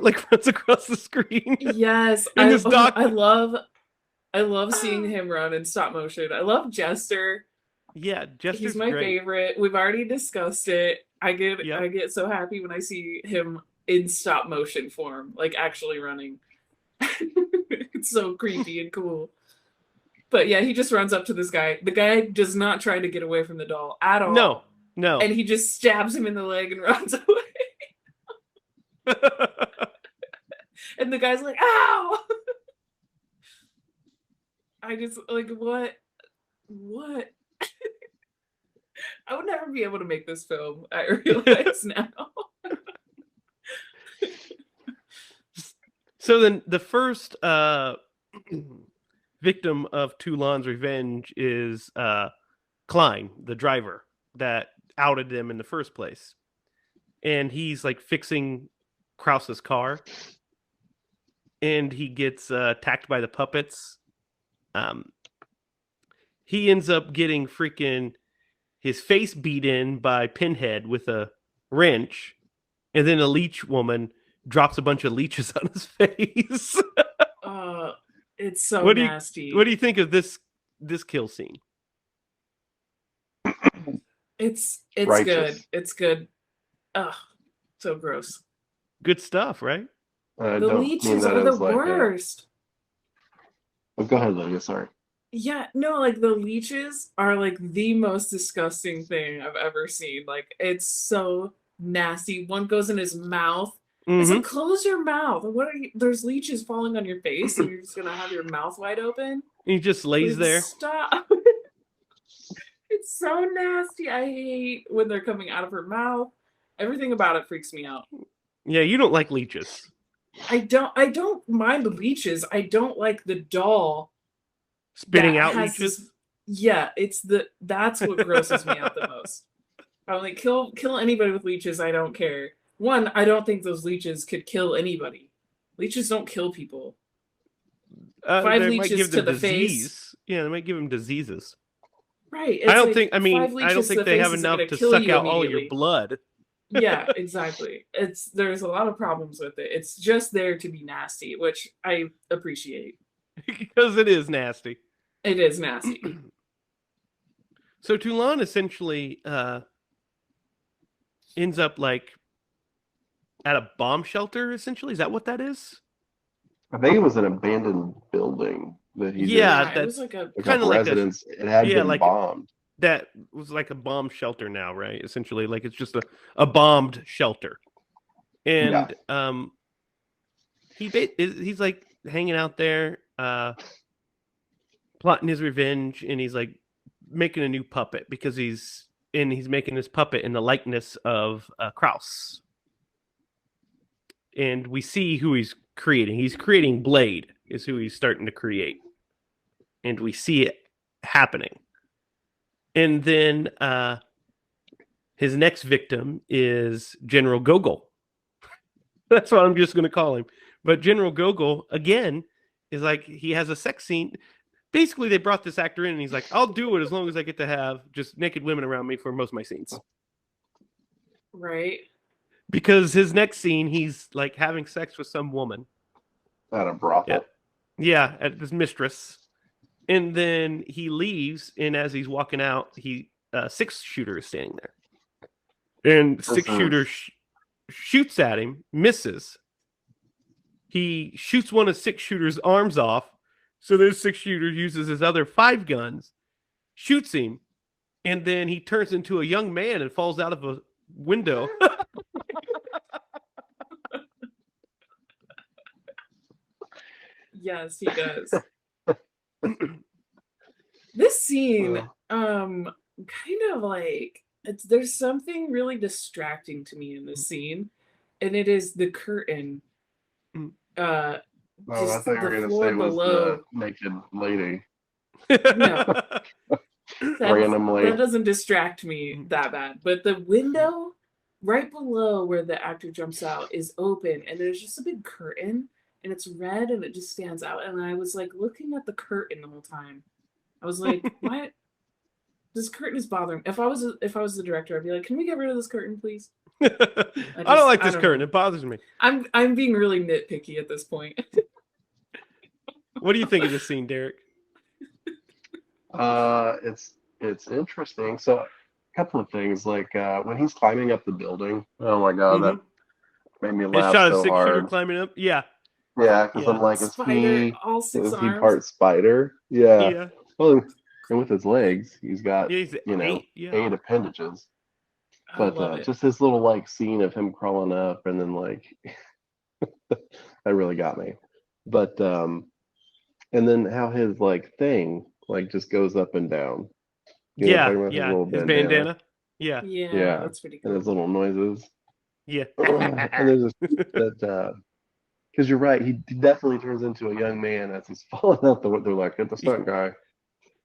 like runs across the screen. Yes, In this dock- I love seeing him run in stop motion. I love Jester. Yeah, Jester's He's my great. favorite. We've already discussed it. I Yep. get so happy when I see him in stop motion form, like actually running. It's so creepy and cool. But yeah, he just runs up to this guy. The guy does not try to get away from the doll at all. No. And he just stabs him in the leg and runs away. And the guy's like, "Ow!" I just like what? I would never be able to make this film. I realize now. So then the first victim of Toulon's revenge is Klein, the driver that outed them in the first place. And he's like fixing Krause's car. And he gets attacked by the puppets. He ends up getting freaking his face beat in by Pinhead with a wrench. And then a leech woman drops a bunch of leeches on his face. It's so What do you- nasty. What do you think of this kill scene? It's Righteous. good. It's good. Ugh, so gross. Good stuff, right? I The don't mean leeches that are the as, like, worst. Oh, go ahead, Lydia. Sorry. Yeah, no, like the leeches are like the most disgusting thing I've ever seen. Like it's so nasty. One goes in his mouth. It's Mhm. like, close your mouth. What are you? There's leeches falling on your face, and you're just gonna have your mouth wide open. He just lays Like, there. Stop. It's so nasty. I hate when they're coming out of her mouth. Everything about it freaks me out. Yeah, you don't like leeches. I don't mind the leeches. I don't like the doll Spitting that out has leeches. this- yeah, that's what grosses me out the most. I'm like, kill anybody with leeches. I don't care. One, I don't think those leeches could kill anybody. Leeches don't kill people. 5 They might leeches give to them the face. disease. Yeah, they might give them diseases. Right. I don't like, think. I mean, 5 I don't leeches to think the they face have isn't enough gonna to kill suck you out all your immediately. blood Yeah, exactly. There's a lot of problems with it. It's just there to be nasty, which I appreciate. because it is nasty. It is nasty. So Toulon essentially ends up like at a bomb shelter. Essentially, is that what that is? I think it was an abandoned building that he Yeah, it that's was like a did. kinda Like like a- residence. It had yeah, been like- bombed. That was like a bomb shelter now, right? Essentially, like it's just a bombed shelter, and he's like hanging out there, plotting his revenge, and he's like making a new puppet because he's making this puppet in the likeness of Krause, and we see who he's creating. He's creating Blade, is who he's starting to create, and we see it happening. And then his next victim is General Gogol. That's what I'm just going to call him. But General Gogol, again, is like, he has a sex scene. Basically, they brought this actor in, and he's like, I'll do it as long as I get to have just naked women around me for most of my scenes. right. because his next scene, he's like having sex with some woman. At a brothel. Yeah, at his mistress. And then he leaves, and as he's walking out, he six-shooter is standing there. And six-shooter shoots at him, misses. He shoots one of six-shooter's arms off, so then six-shooter uses his other 5 guns, shoots him, and then he turns into a young man and falls out of a window. Yes, he does. This scene, kind of like there's something really distracting to me in this scene, and it is the curtain. I Just thought you were the going to floor say was below. the naked lady. No, Randomly. that doesn't distract me that bad. But the window right below where the actor jumps out is open, and there's just a big curtain, and it's red, and it just stands out. And I was like looking at the curtain the whole time. I was like, "What? This curtain is bothering me." If I was the director, I'd be like, "Can we get rid of this curtain, please?" I don't like this curtain. Know. It bothers me. I'm being really nitpicky at this point. What do you think of this scene, Derek? It's interesting. So a couple of things, like when he's climbing up the building. Oh my god, that made me His laugh shot so of six-shooter hard. climbing up. Yeah. Yeah, because Yeah. I'm like, Spider, all 6 is he arms. part spider? Yeah. Yeah. Well, and with his legs, he's got He's 8 appendages. I But love it. just this little like scene of him crawling up, and then like that really got me. But and then how his like thing like just goes up and down. You know what I'm talking about? His little His bandana. Yeah. Yeah, that's pretty And cool. his little noises. Yeah. And there's this that because you're right, he definitely turns into a young man as he's falling out the window. Like, get the stunt guy.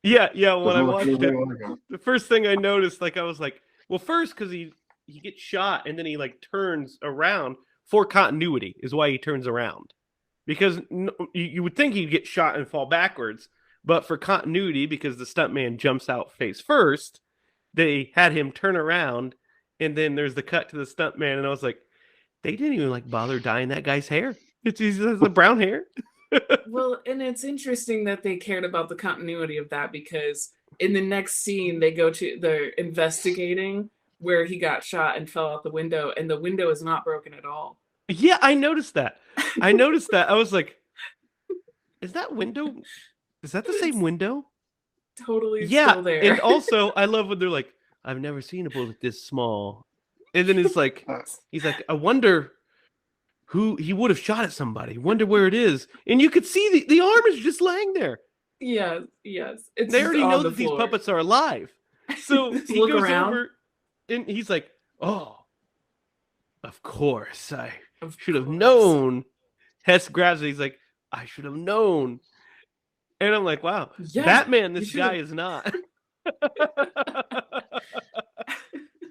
Yeah. When I Doesn't look watched anything it, like him. the first thing I noticed, like I was like, well, first because he gets shot and then he like turns around for continuity is why he turns around, because you would think he'd get shot and fall backwards, but for continuity, because the stuntman jumps out face first, they had him turn around, and then there's the cut to the stuntman, and I was like, they didn't even like bother dyeing that guy's hair. He has the brown hair. Well, and it's interesting that they cared about the continuity of that, because in the next scene they're investigating where he got shot and fell out the window, and the window is not broken at all. Yeah, I noticed that. I was like, is that the same window? Totally still there. And also I love when they're like, I've never seen a bullet this small. And then it's like, he's like, I wonder who he would have shot at somebody. Wonder where it is. And you could see the arm is just laying there. Yes. It's They already know the that these floor. puppets are alive. So he Look goes around. over and he's like, oh, of course. I should have known. Hess grabs it. He's like, I should have known. And I'm like, wow, Yeah, Batman, you this should've- guy is not.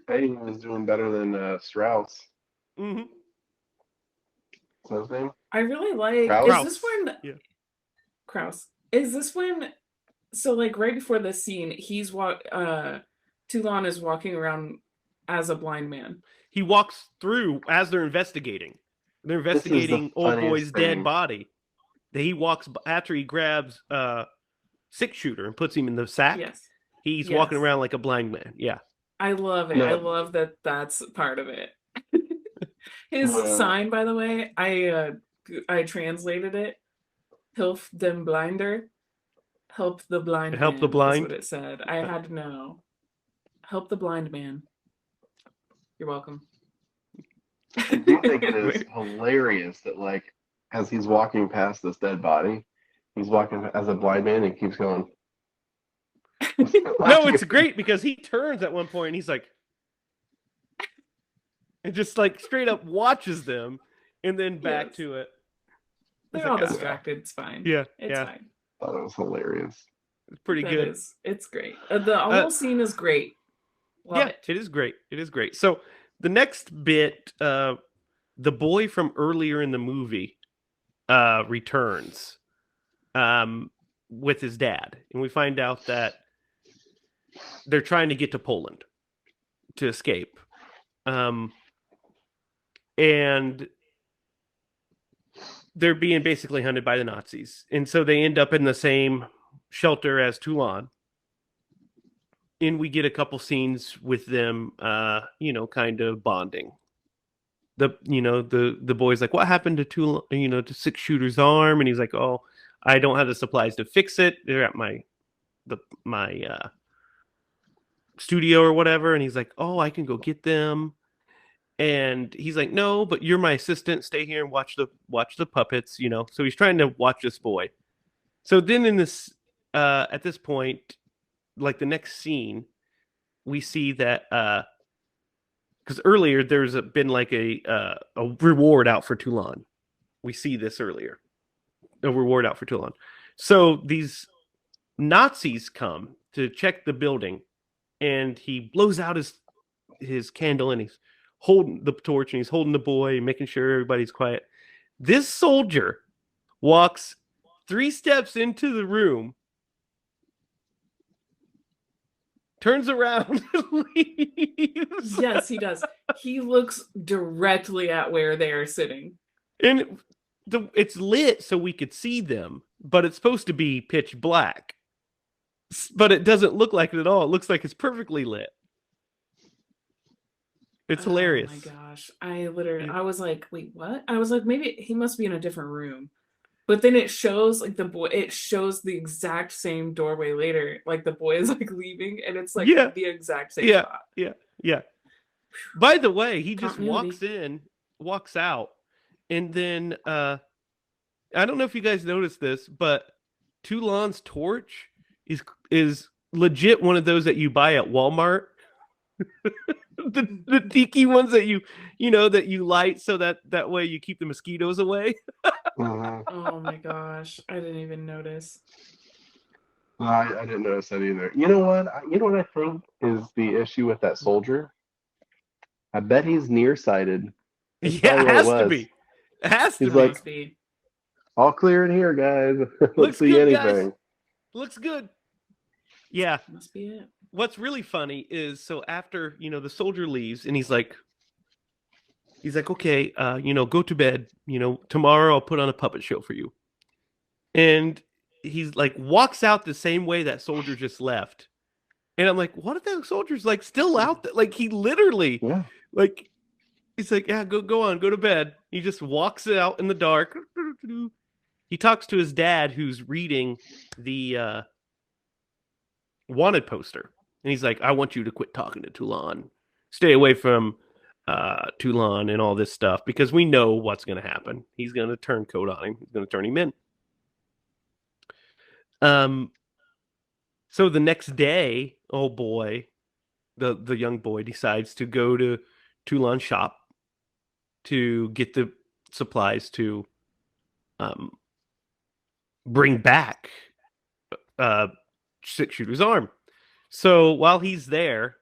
Hey, he was doing better than Strauss. hmm What's his name? I really like. Kraus? Is this when? Yeah. Kraus. Is this when? So like right before this scene, Toulon is walking around as a blind man. He walks through as they're investigating. They're This is the investigating old funniest boy's dead thing. body. He walks after he grabs six-shooter and puts him in the sack. Yes. He's Yes. walking around like a blind man. Yeah. I love it. No. I love that that's part of it. His Yeah. sign, by the way, I translated it. Hilf dem blinder. Help the blind Help man. the blind? Is what it said. I had to know. Help the blind man. You're welcome. I do think it is hilarious that, like, as he's walking past this dead body, he's walking as a blind man and keeps going. No, it's great because he turns at one point and he's like, and just like straight up watches them and then back Yes. to it. They're It's all like, distracted. It's fine. Yeah. It's Yeah. fine. I thought it was hilarious. It's pretty That good. is- it's great. The whole scene is great. Love it. It is great. It is great. So the next bit, the boy from earlier in the movie returns with his dad. And we find out that they're trying to get to Poland to escape. and they're being basically hunted by the Nazis. And so they end up in the same shelter as Toulon. And we get a couple scenes with them, kind of bonding. The boy's like, what happened to Toulon, to Six Shooter's arm? And he's like, oh, I don't have the supplies to fix it. They're at my studio or whatever. And he's like, oh, I can go get them. And he's like, no, but you're my assistant. Stay here and watch the puppets, So he's trying to watch this boy. So then at this point, like the next scene, we see that because earlier there's been like a reward out for Toulon. We see this earlier, a reward out for Toulon. So these Nazis come to check the building, and he blows out his candle, and he's holding the torch, and he's holding the boy, making sure everybody's quiet. This soldier walks 3 steps into the room, turns around, and leaves. Yes, he does. He looks directly at where they are sitting. And it's lit so we could see them, but it's supposed to be pitch black. But it doesn't look like it at all. It looks like it's perfectly lit. It's hilarious. Oh my gosh. I was like, wait, what? I was like, maybe he must be in a different room. But then it shows like it shows the exact same doorway later. Like the boy is like leaving, and it's like the exact same spot. Yeah. By the way, he just Continuity. walks out, and then I don't know if you guys noticed this, but Toulon's torch is legit one of those that you buy at Walmart. the tiki ones that you light so that way you keep the mosquitoes away. Oh my gosh, I didn't even notice. I didn't notice that either. You know what I think is the issue with that soldier? I bet he's nearsighted. Yeah, it has to be. It has to He's be. like, all clear in here, guys. Let's see good, anything. guys. Looks good. Yeah. Must be it. What's really funny is, so after, the soldier leaves, and he's like, okay, go to bed. Tomorrow I'll put on a puppet show for you. And he's like, walks out the same way that soldier just left. And I'm like, what if that soldier's like still out there? Like he literally, like, he's like, yeah, go on, go to bed. He just walks out in the dark. He talks to his dad, who's reading the wanted poster. And he's like, I want you to quit talking to Toulon. Stay away from Toulon and all this stuff, because we know what's going to happen. He's going to turn coat on him. He's going to turn him in. So the next day, oh boy, the young boy decides to go to Toulon's shop to get the supplies to bring back Six Shooter's arm. So while he's there,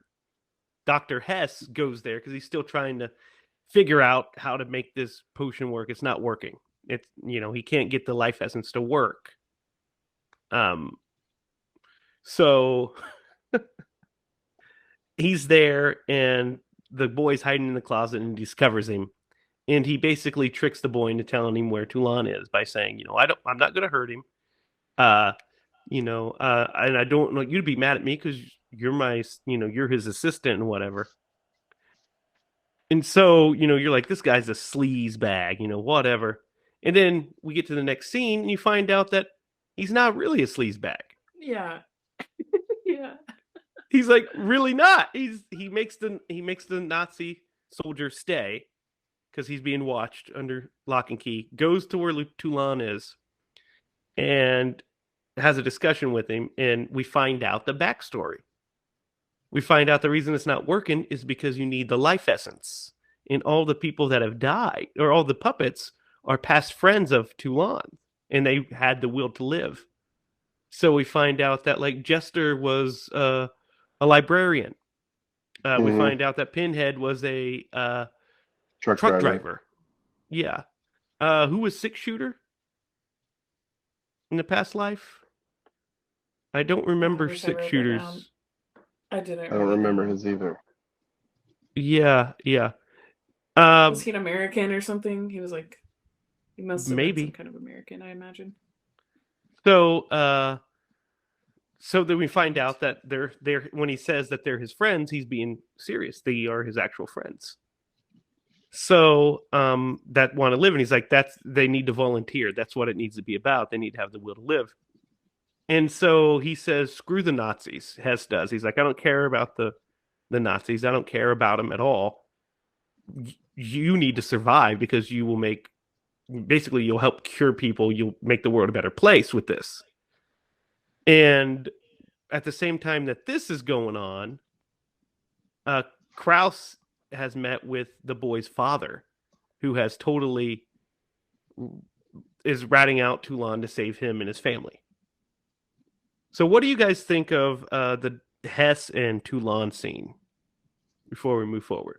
Dr. Hess goes there because he's still trying to figure out how to make this potion work. It's not working. It's, he can't get the life essence to work. So he's there, and the boy's hiding in the closet, and discovers him. And he basically tricks the boy into telling him where Toulon is by saying, I'm not going to hurt him. And I don't want you to be mad at me because you're you're his assistant and whatever. And so, you're like, this guy's a sleaze bag, whatever. And then we get to the next scene, and you find out that he's not really a sleaze bag. Yeah. Yeah. He's like, really not. He makes the Nazi soldier stay because he's being watched under lock and key, goes to where Toulon is, and has a discussion with him, and we find out the backstory. We find out the reason it's not working is because you need the life essence. And all the people that have died, or all the puppets, are past friends of Toulon, and they had the will to live. So we find out that, like, Jester was a librarian. We find out that Pinhead was a truck driver. Yeah. Who was Six Shooter in the past life? I don't remember Six Shooters. I didn't. I don't remember his either. Yeah. Was he an American or something? He was like, he must have been some Maybe. kind of American, I imagine. So so then we find out that they're when he says that they're his friends, he's being serious. They are his actual friends. So that want to live, and he's like, they need to volunteer. That's what it needs to be about. They need to have the will to live. And so he says, screw the Nazis. Hess does. He's like, I don't care about the Nazis. I don't care about them at all. You need to survive because you will basically you'll help cure people. You'll make the world a better place with this. And at the same time that this is going on, Krauss has met with the boy's father, who has is ratting out Toulon to save him and his family. So what do you guys think of the Hess and Toulon scene before we move forward?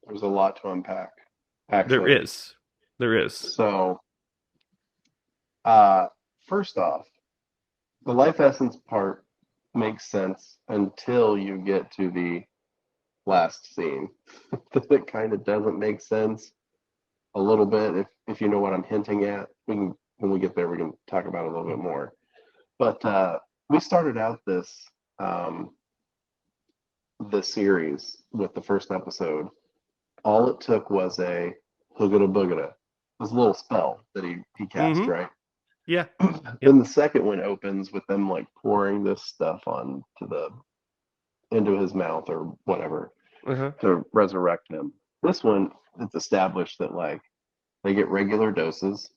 There's a lot to unpack. Actually. There is. So, first off, the life essence part makes sense until you get to the last scene. It kind of doesn't make sense a little bit. If you know what I'm hinting at, when we get there, we can talk about it a little bit more. But we started out this series with the first episode. All it took was a hoogada boogada, this little spell that he cast, right? Yeah. Then the second one opens with them like pouring this stuff into his mouth or whatever to resurrect him. This one, it's established that like they get regular doses.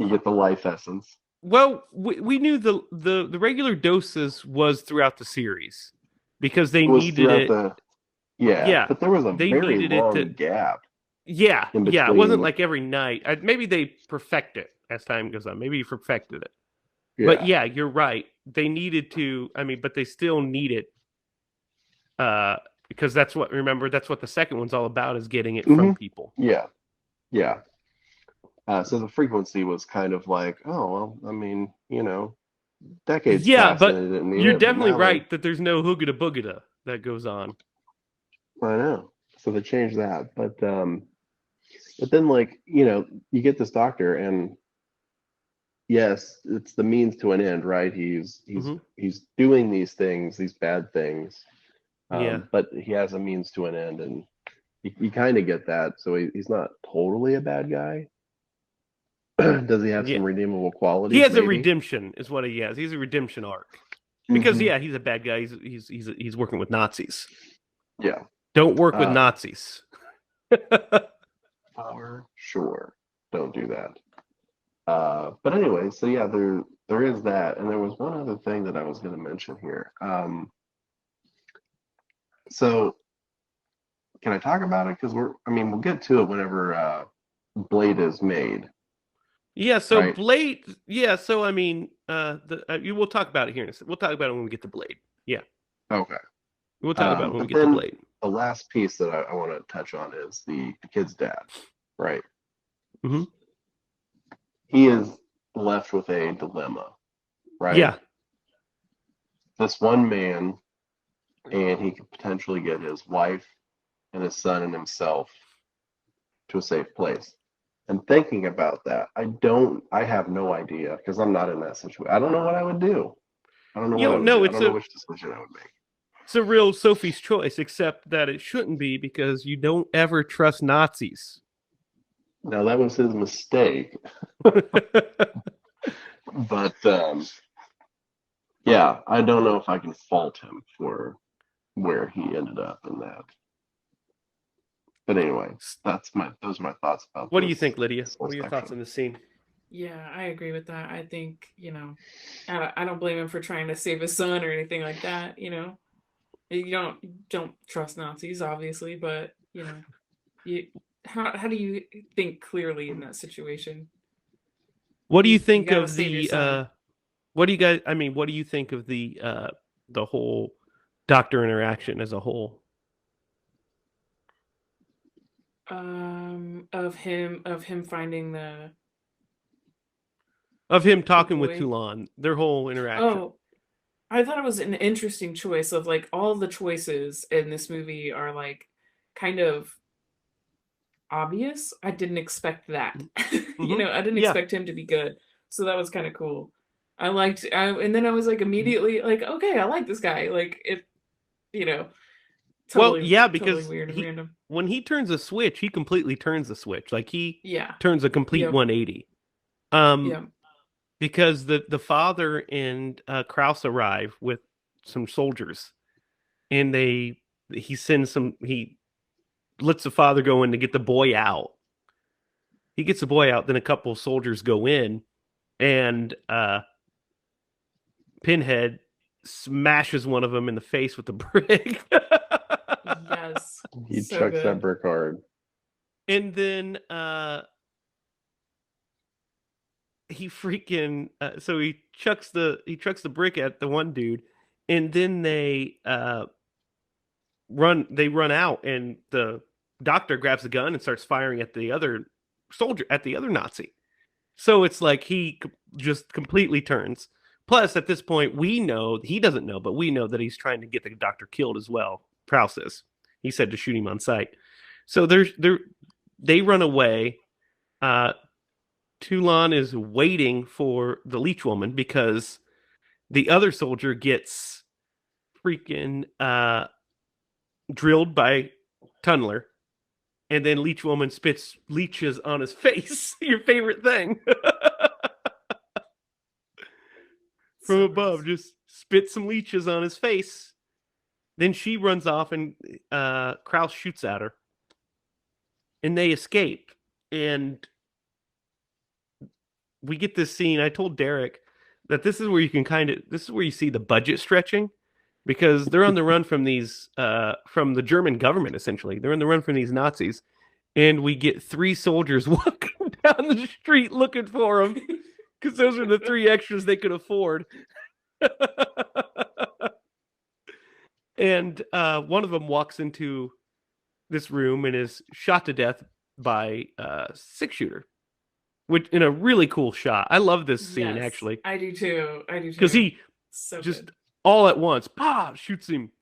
You get the life essence. Well, we knew the regular doses was throughout the series because they needed it. Yeah, but there was a very long gap. Yeah, it wasn't like every night. Maybe they perfect it as time goes on. Maybe you perfected it. Yeah. But yeah, you're right. They needed to. I mean, but they still need it because that's what the second one's all about, is getting it from people. Yeah. So the frequency was kind of like, oh well, I mean, decades. Yeah, but you're definitely right that there's no hoogada boogada that goes on. I know. So they changed that, but then like you get this doctor, and yes, it's the means to an end, right? He's doing these things, these bad things, but he has a means to an end, and you kind of get that. So he's not totally a bad guy. Does he have some redeemable qualities? He has a redemption, is what he has. He's a redemption arc because he's a bad guy. He's working with Nazis. Yeah. Don't work with Nazis. For sure. Don't do that. But anyway, so yeah, there is that. And there was one other thing that I was going to mention here. So can I talk about it? Because we'll get to it whenever Blade is made. Yeah, so right? Blade, so I mean, we'll talk about it here in a second. We'll talk about it when we get to Blade. Yeah. Okay. We'll talk about it when we get to Blade. The last piece that I want to touch on is the kid's dad, right? Mm-hmm. He is left with a dilemma, right? Yeah. This one man, and he could potentially get his wife and his son and himself to a safe place. And thinking about that, I have no idea, because I'm not in that situation. I don't know what I would do. I don't know I don't know which decision I would make. It's a real Sophie's choice, except that it shouldn't be, because you don't ever trust Nazis. Now, that was his mistake. But, yeah, I don't know if I can fault him for where he ended up in that. But anyway, those are my thoughts about What do you think, Lydia? What are your thoughts on the scene? Yeah, I agree with that. I think, I don't blame him for trying to save his son or anything like that, You don't trust Nazis, obviously, but how do you think clearly in that situation? What do you think of the what do you think of the whole doctor interaction as a whole? Of him finding of him talking with Toulon, their whole interaction. Oh, I thought it was an interesting choice of like all the choices in this movie are like kind of obvious. I didn't expect that. Mm-hmm. I didn't expect him to be good. So that was kind of cool. And then I was like immediately like, okay, I like this guy. Like it, Well, totally, yeah, totally because weird and random. when he turns a switch, he completely turns the switch. Like he Yeah. turns a complete Yep. 180. Yeah. Because the father and Krause arrive with some soldiers, and he lets the father go in to get the boy out. He gets the boy out, then a couple of soldiers go in, and Pinhead smashes one of them in the face with the brick. Yes. He So chucks good. that brick hard. And then he freaking so he chucks the brick at the one dude, and then they run out, and the doctor grabs a gun and starts firing at the other soldier, at the other Nazi. So it's like he just completely turns. Plus, at this point, we know he doesn't know, but we know that he's trying to get the doctor killed as well. Prowse is. He said to shoot him on sight. So they run away. Toulon is waiting for the leech woman because the other soldier gets freaking drilled by Tunneler, and then leech woman spits leeches on his face. Your favorite thing. From above, just spit some leeches on his face. Then she runs off, and Krause shoots at her, and they escape. And we get this scene. I told Derek that this is where you see the budget stretching, because they're on the run from from the German government, essentially. They're on the run from these Nazis, and we get 3 soldiers walking down the street looking for them, because those are the 3 extras they could afford. And one of them walks into this room and is shot to death by a 6-shooter, which in a really cool shot. I love this scene, actually. I do too. Because he just good. all at once, shoots him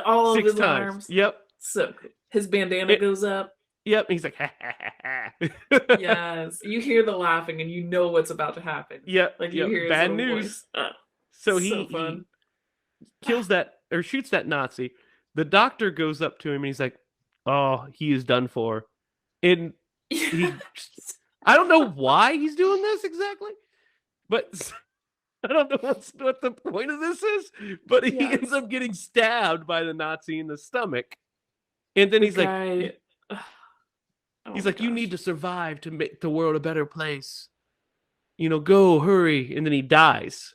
all 6 of his times. arms. Yep. So good. His bandana goes up. Yep. And he's like, ha, ha, ha, ha. Yes. You hear the laughing and you know what's about to happen. Yep. Like you hear bad his little news. voice. So so fun. He kills that, or shoots that Nazi. The doctor goes up to him and he's like, "Oh, he is done for." And I don't know why he's doing this exactly, but I don't know what the point of this is. But he ends up getting stabbed by the Nazi in the stomach, and then he's like, "You need to survive to make the world a better place. Go, hurry!" And then he dies.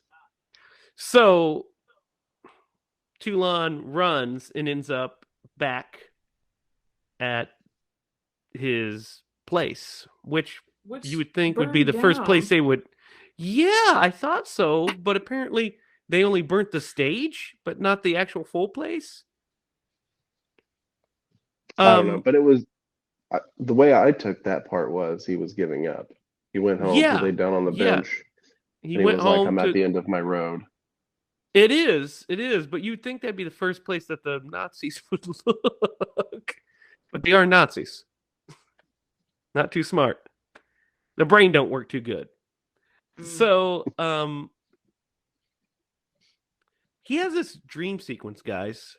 So Toulon runs and ends up back at his place, which you would think would be the first place they would. Yeah, I thought so, but apparently they only burnt the stage, but not the actual full place. I don't know, but it was the way I took that part was he was giving up. He went home, he laid down on the bench. He went home. Like, I'm at the end of my road. It is, but you'd think that'd be the first place that the Nazis would look. But they are Nazis. Not too smart. The brain don't work too good. So, he has this dream sequence, guys.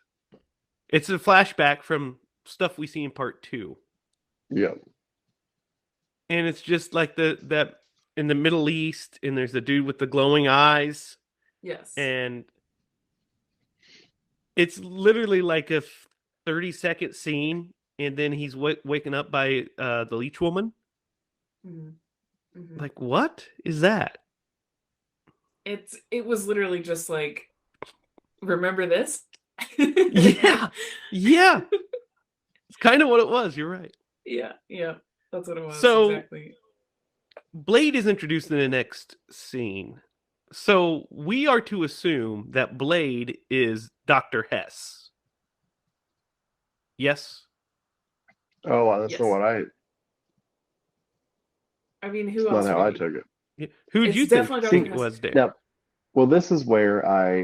It's a flashback from stuff we see in part 2. Yeah. And it's just like that in the Middle East, and there's the dude with the glowing eyes. Yes. And it's literally like a 30-second scene, and then he's waking up by the leech woman. Mm-hmm. Mm-hmm. Like, what is that? It was literally just like, remember this? Yeah. It's kind of what it was. You're right. Yeah, that's what it was. So, exactly. Blade is introduced in the next scene. So we are to assume that Blade is Dr. Hess. Yes? Oh, well, that's not what I mean, who that's else? not how I took it. Yeah. Who did you think it was, Dave? Yeah. Well, this is where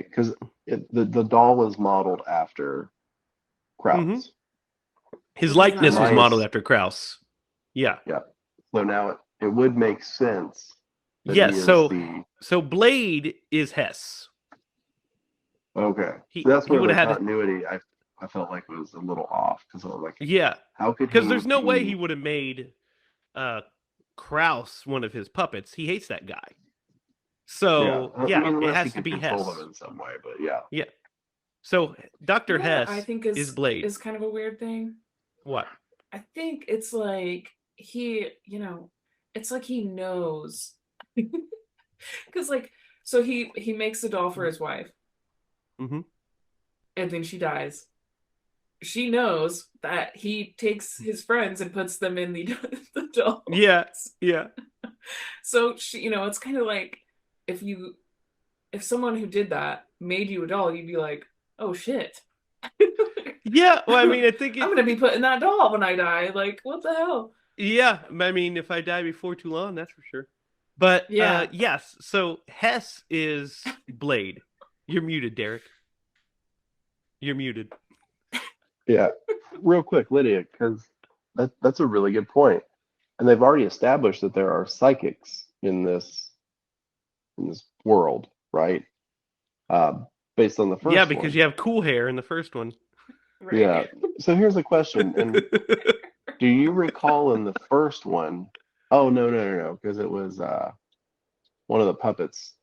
because the doll was modeled after Krause. His likeness was Nice. modeled after Krauss. Yeah. So now it would make sense. That Yes. he is So so Blade is Hess. okay. He That's where would the have had continuity I felt like was a little off because I was like, yeah, how could because he there's no way be- he would have made Krauss one of his puppets. He hates that guy. So I yeah, mean, it unless he has to could be control Hess. them in some way, but yeah. Yeah. So Dr. You know what Hess I think is Blade. is kind of a weird thing. What? I think it's like he, it's like he knows. Because so he makes a doll for his wife. Mm-hmm. And then she dies. She knows that he takes his friends and puts them in the doll. Yeah. So she, it's kind of like if someone who did that made you a doll, you'd be like, oh shit. Yeah. Well, I mean, I think I'm gonna be putting that doll when I die. Like, what the hell? Yeah, I mean, if I die before Toulon, that's for sure. But Yeah. yes, so Hess is Blade. You're muted, Derek. You're muted. Yeah. Real quick, Lydia, because that's a really good point. And they've already established that there are psychics in this world, right? Based on the first Yeah, because one. you have cool hair in the first one. Right. Yeah. So here's a question. And do you recall in the first one? Oh, no, because it was one of the puppets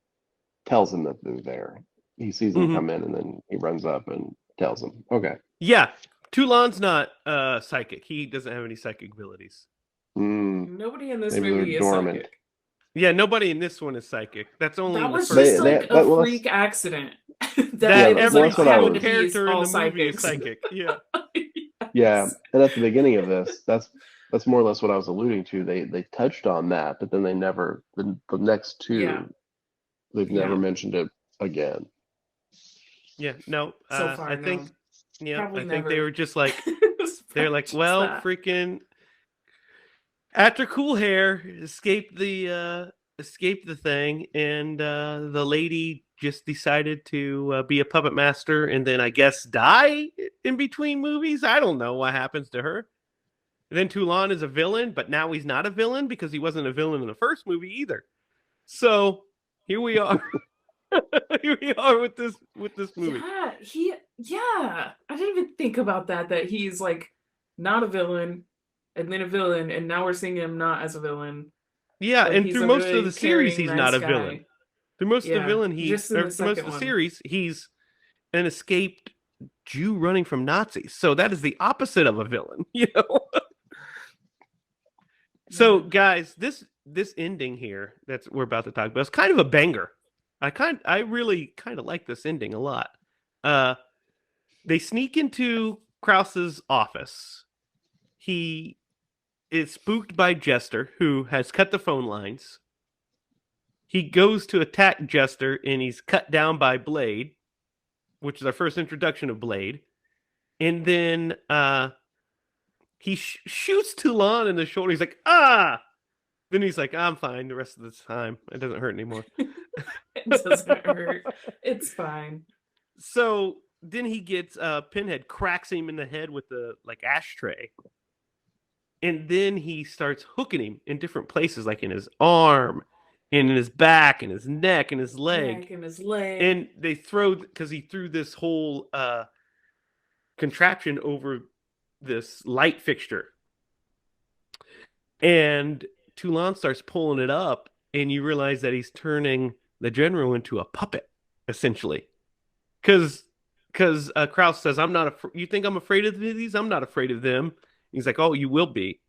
tells him that they're there. He sees them come in and then he runs up and tells him. Okay. Yeah, Toulon's not psychic. He doesn't have any psychic abilities. Nobody in this Maybe they're movie is dormant. psychic. Yeah, nobody in this one is psychic. That's only That in the was first just one. like a freak accident. That Yeah, every that's what I single was- character in all the movie is psychics. psychic. Yeah. Yeah. And at the beginning of this, that's more or less what I was alluding to. They touched on that, but then they never the next two Yeah. they've never Yeah. mentioned it again. Yeah, no. So far, I think no. yeah, Probably I think they never. were just like It's they're probably like, just well, that. freaking after cool hair escaped the thing, and the lady just decided to be a puppet master, and then I guess die in between movies. I don't know what happens to her. And then Toulon is a villain, but now he's not a villain because he wasn't a villain in the first movie either. So here we are. Here we are with this movie. Yeah. I didn't even think about that he's like not a villain and then a villain, and now we're seeing him not as a villain. Yeah, But and he's through a most really of the series, caring, he's not a nice villain. guy. Through most of Yeah, the villain, just in the most second of the one. series, he's an escaped Jew running from Nazis. So that is the opposite of a villain, you know. So, guys, this ending here that we're about to talk about is kind of a banger. I really kind of like this ending a lot. They sneak into Krauss's office. He is spooked by Jester, who has cut the phone lines. He goes to attack Jester, and he's cut down by Blade, which is our first introduction of Blade. And then he shoots Toulon in the shoulder. He's like, ah! Then he's like, I'm fine the rest of the time. It doesn't hurt anymore. It doesn't hurt. It's fine. So then he gets Pinhead cracks him in the head with the ashtray. And then he starts hooking him in different places, like in his arm, and in his back, and his neck, and his leg. Neck and his leg. And they because he threw this whole contraption over this light fixture. And Toulon starts pulling it up, and you realize that he's turning the general into a puppet, essentially. Because Krauss says, "I'm not. You think I'm afraid of these? I'm not afraid of them." He's like, "Oh, you will be."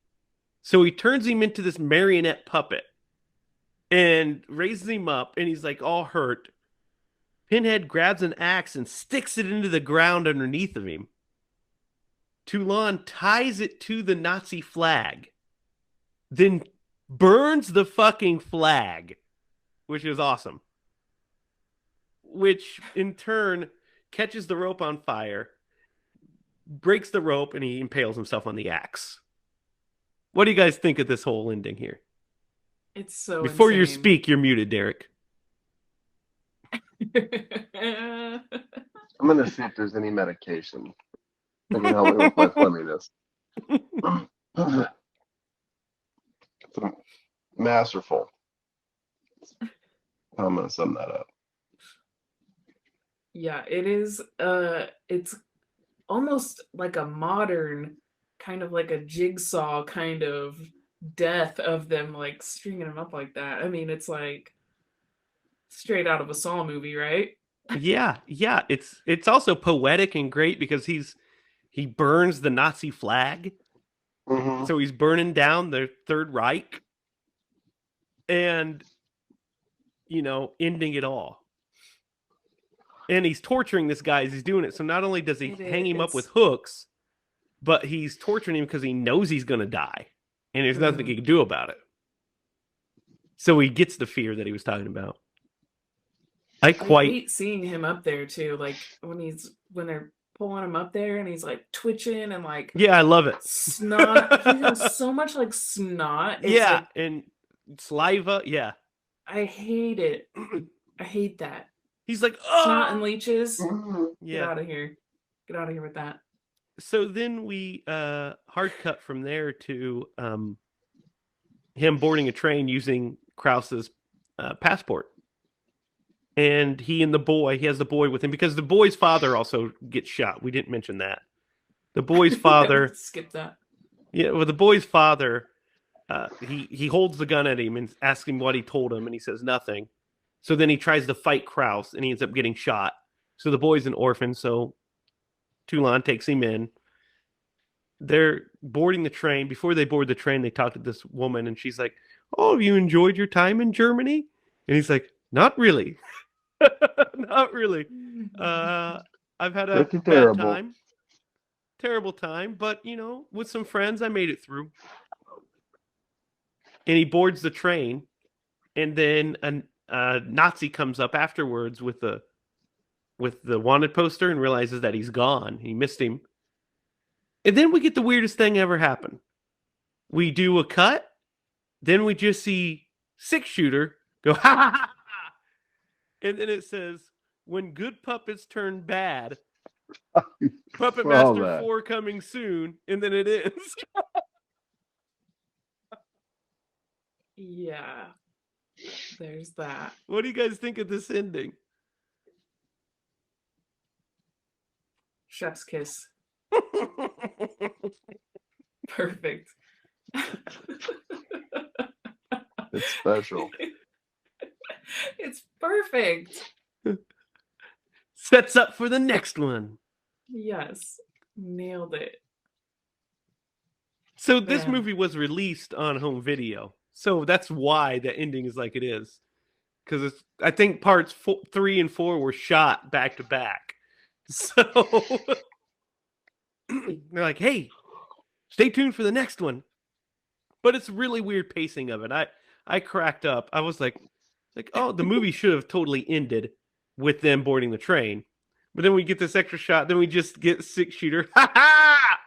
So he turns him into this marionette puppet and raises him up, and he's like all hurt. Pinhead grabs an axe and sticks it into the ground underneath of him. Toulon ties it to the Nazi flag, then burns the fucking flag, which is awesome. Which in turn catches the rope on fire, breaks the rope, and he impales himself on the axe. What do you guys think of this whole ending here? It's so Before you insane. speak, you're muted, Derek. I'm gonna see if there's any medication that can help me with my flemminess. Masterful. I'm gonna sum that up. Yeah, it is. It's almost like a modern, kind of like a jigsaw kind of death of them, like stringing them up like that. I mean, it's like straight out of a Saw movie, right? Yeah, yeah. It's also poetic and great because he burns the Nazi flag. Mm-hmm. So he's burning down the Third Reich and, ending it all. And he's torturing this guy as he's doing it. So not only does he hang him up with hooks, but he's torturing him because he knows he's going to die. And there's nothing he can do about it. So he gets the fear that he was talking about. I hate seeing him up there too. Like when they're pulling him up there and he's like twitching and like, yeah, I love it. Snot. He has so much like snot. It's yeah, like, and saliva. Yeah, I hate it. I hate that. He's like, oh! Snot and leeches. Yeah. Get out of here. Get out of here with that. So then we hard cut from there to him boarding a train using Krause's passport. And he has the boy with him because the boy's father also gets shot. We didn't mention that. The boy's father. Skip that. Yeah, well, the boy's father, he holds the gun at him and asks him what he told him, and he says nothing. So then he tries to fight Krause, and he ends up getting shot. So the boy's an orphan, so Toulon takes him in. They're boarding the train. Before they board the train, they talk to this woman, and she's like, "Oh, have you enjoyed your time in Germany?" And he's like, "Not really." Not really. I've had a bad time. Terrible time, but with some friends, I made it through. And he boards the train, and then a Nazi comes up afterwards with the wanted poster and realizes that he's gone. He missed him. And then we get the weirdest thing ever happen. We do a cut, then we just see 6-shooter go, ha ha ha. And then it says, when good puppets turn bad, Puppet Master 4 coming soon, and then it ends. Yeah. There's that. What do you guys think of this ending? Chef's kiss. Perfect. It's special. It's perfect. Sets up for the next one. Yes. Nailed it. So this movie was released on home video. So that's why the ending is like it is. Because I think parts 3 and 4 were shot back to back. So they're like, hey, stay tuned for the next one. But it's really weird pacing of it. I cracked up. I was like, oh, the movie should have totally ended with them boarding the train. But then we get this extra shot. Then we just get 6-shooter. Ha ha!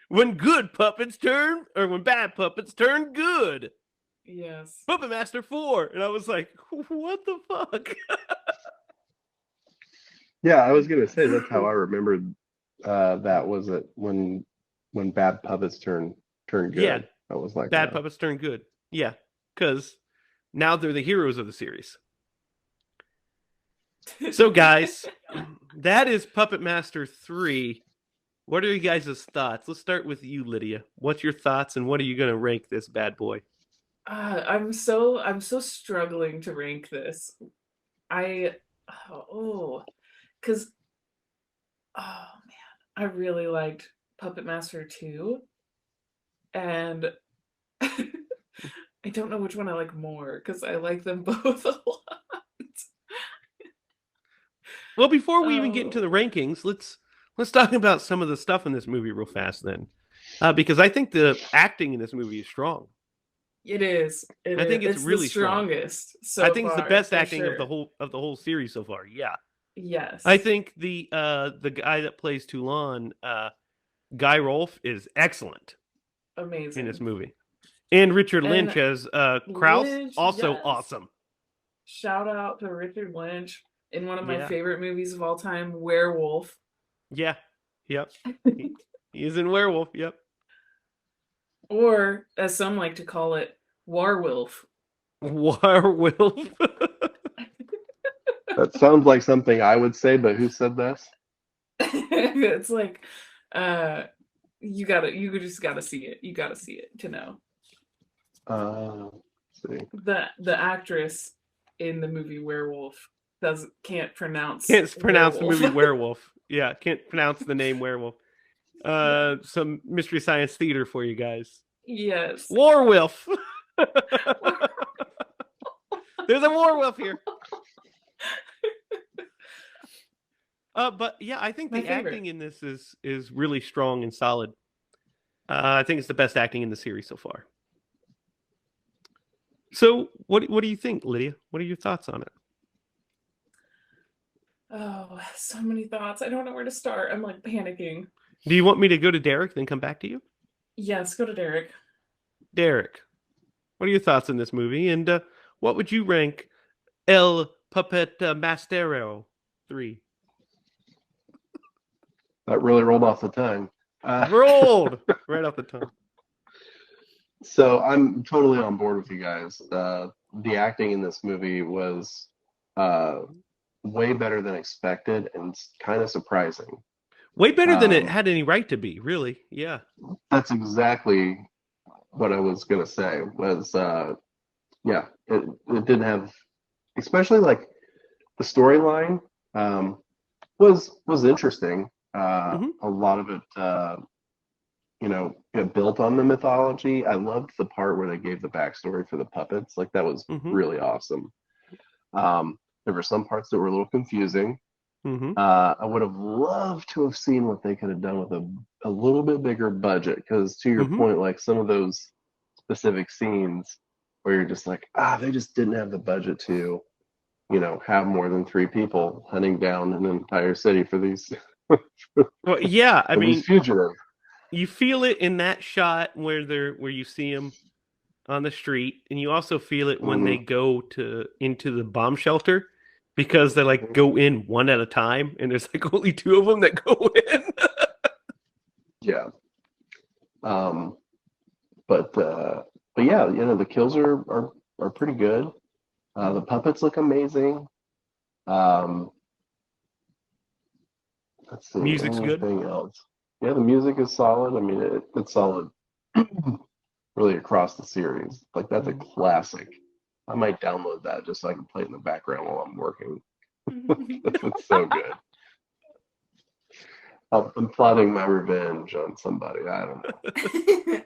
When good puppets turn, or when bad puppets turn good. Yes. Puppet Master 4. And I was like, what the fuck? Yeah, I was going to say that's how I remembered that was it when bad puppets turn good. Yeah. That was like bad puppets turn good. Yeah. Because now they're the heroes of the series. So, guys, that is Puppet Master 3. What are you guys' thoughts? Let's start with you, Lydia. What's your thoughts, and what are you going to rank this bad boy? I'm so struggling to rank this. Because I really liked Puppet Master 2, and I don't know which one I like more because I like them both a lot. Well, before we even get into the rankings, let's talk about some of the stuff in this movie real fast then, because I think the acting in this movie is strong. It is. I think it's really the strongest. So I think it's the best acting sure. of the whole series so far. Yeah. Yes. I think the guy that plays Toulon, Guy Rolfe, is excellent. Amazing in this movie, and Richard Lynch as Krause, also awesome. Shout out to Richard Lynch in one of my favorite movies of all time, Werewolf. Yeah. Yep. He is in Werewolf. Yep. Or, as some like to call it, Warwolf. Werewolf. That sounds like something I would say, but who said this? It's like, you just gotta see it. You gotta see it to know. Let's see. The actress in the movie Werewolf can't pronounce the movie werewolf. Werewolf. Yeah, can't pronounce the name Werewolf. Some Mystery Science Theater for you guys. Yes. Warwolf. There's a werewolf here. But yeah, I think My the favorite. acting in this is really strong and solid. I think it's the best acting in the series so far. So, what do you think, Lydia? What are your thoughts on it? Oh, so many thoughts. I don't know where to start. I'm like panicking. Do you want me to go to Derek, then come back to you? Yes, go to Derek. Derek, what are your thoughts on this movie? And what would you rank El Puppet Mastero 3? That really rolled off the tongue. Rolled right off the tongue. So I'm totally on board with you guys. The acting in this movie was way better than expected and kind of surprising. Way better than it had any right to be, really. Yeah. That's exactly what I was going to say was, yeah, it didn't have, especially like the storyline was interesting. A lot of it, it built on the mythology. I loved the part where they gave the backstory for the puppets. Like that was really awesome. There were some parts that were a little confusing. I would have loved to have seen what they could have done with a little bit bigger budget. Because to your point, like some of those specific scenes where you're just like, they just didn't have the budget to, have more than 3 people hunting down an entire city for these. Well, yeah, I mean, fugitives. You feel it in that shot where you see them on the street, and you also feel it when they go into the bomb shelter, because they like go in one at a time, and there's like only 2 of them that go in. Yeah. But yeah, the kills are pretty good. The puppets look amazing. Let's see. Music's good. Anything else? Yeah, the music is solid. I mean, it's solid really across the series. Like that's a classic. I might download that just so I can play it in the background while I'm working. It's so good. I'm plotting my revenge on somebody. I don't know.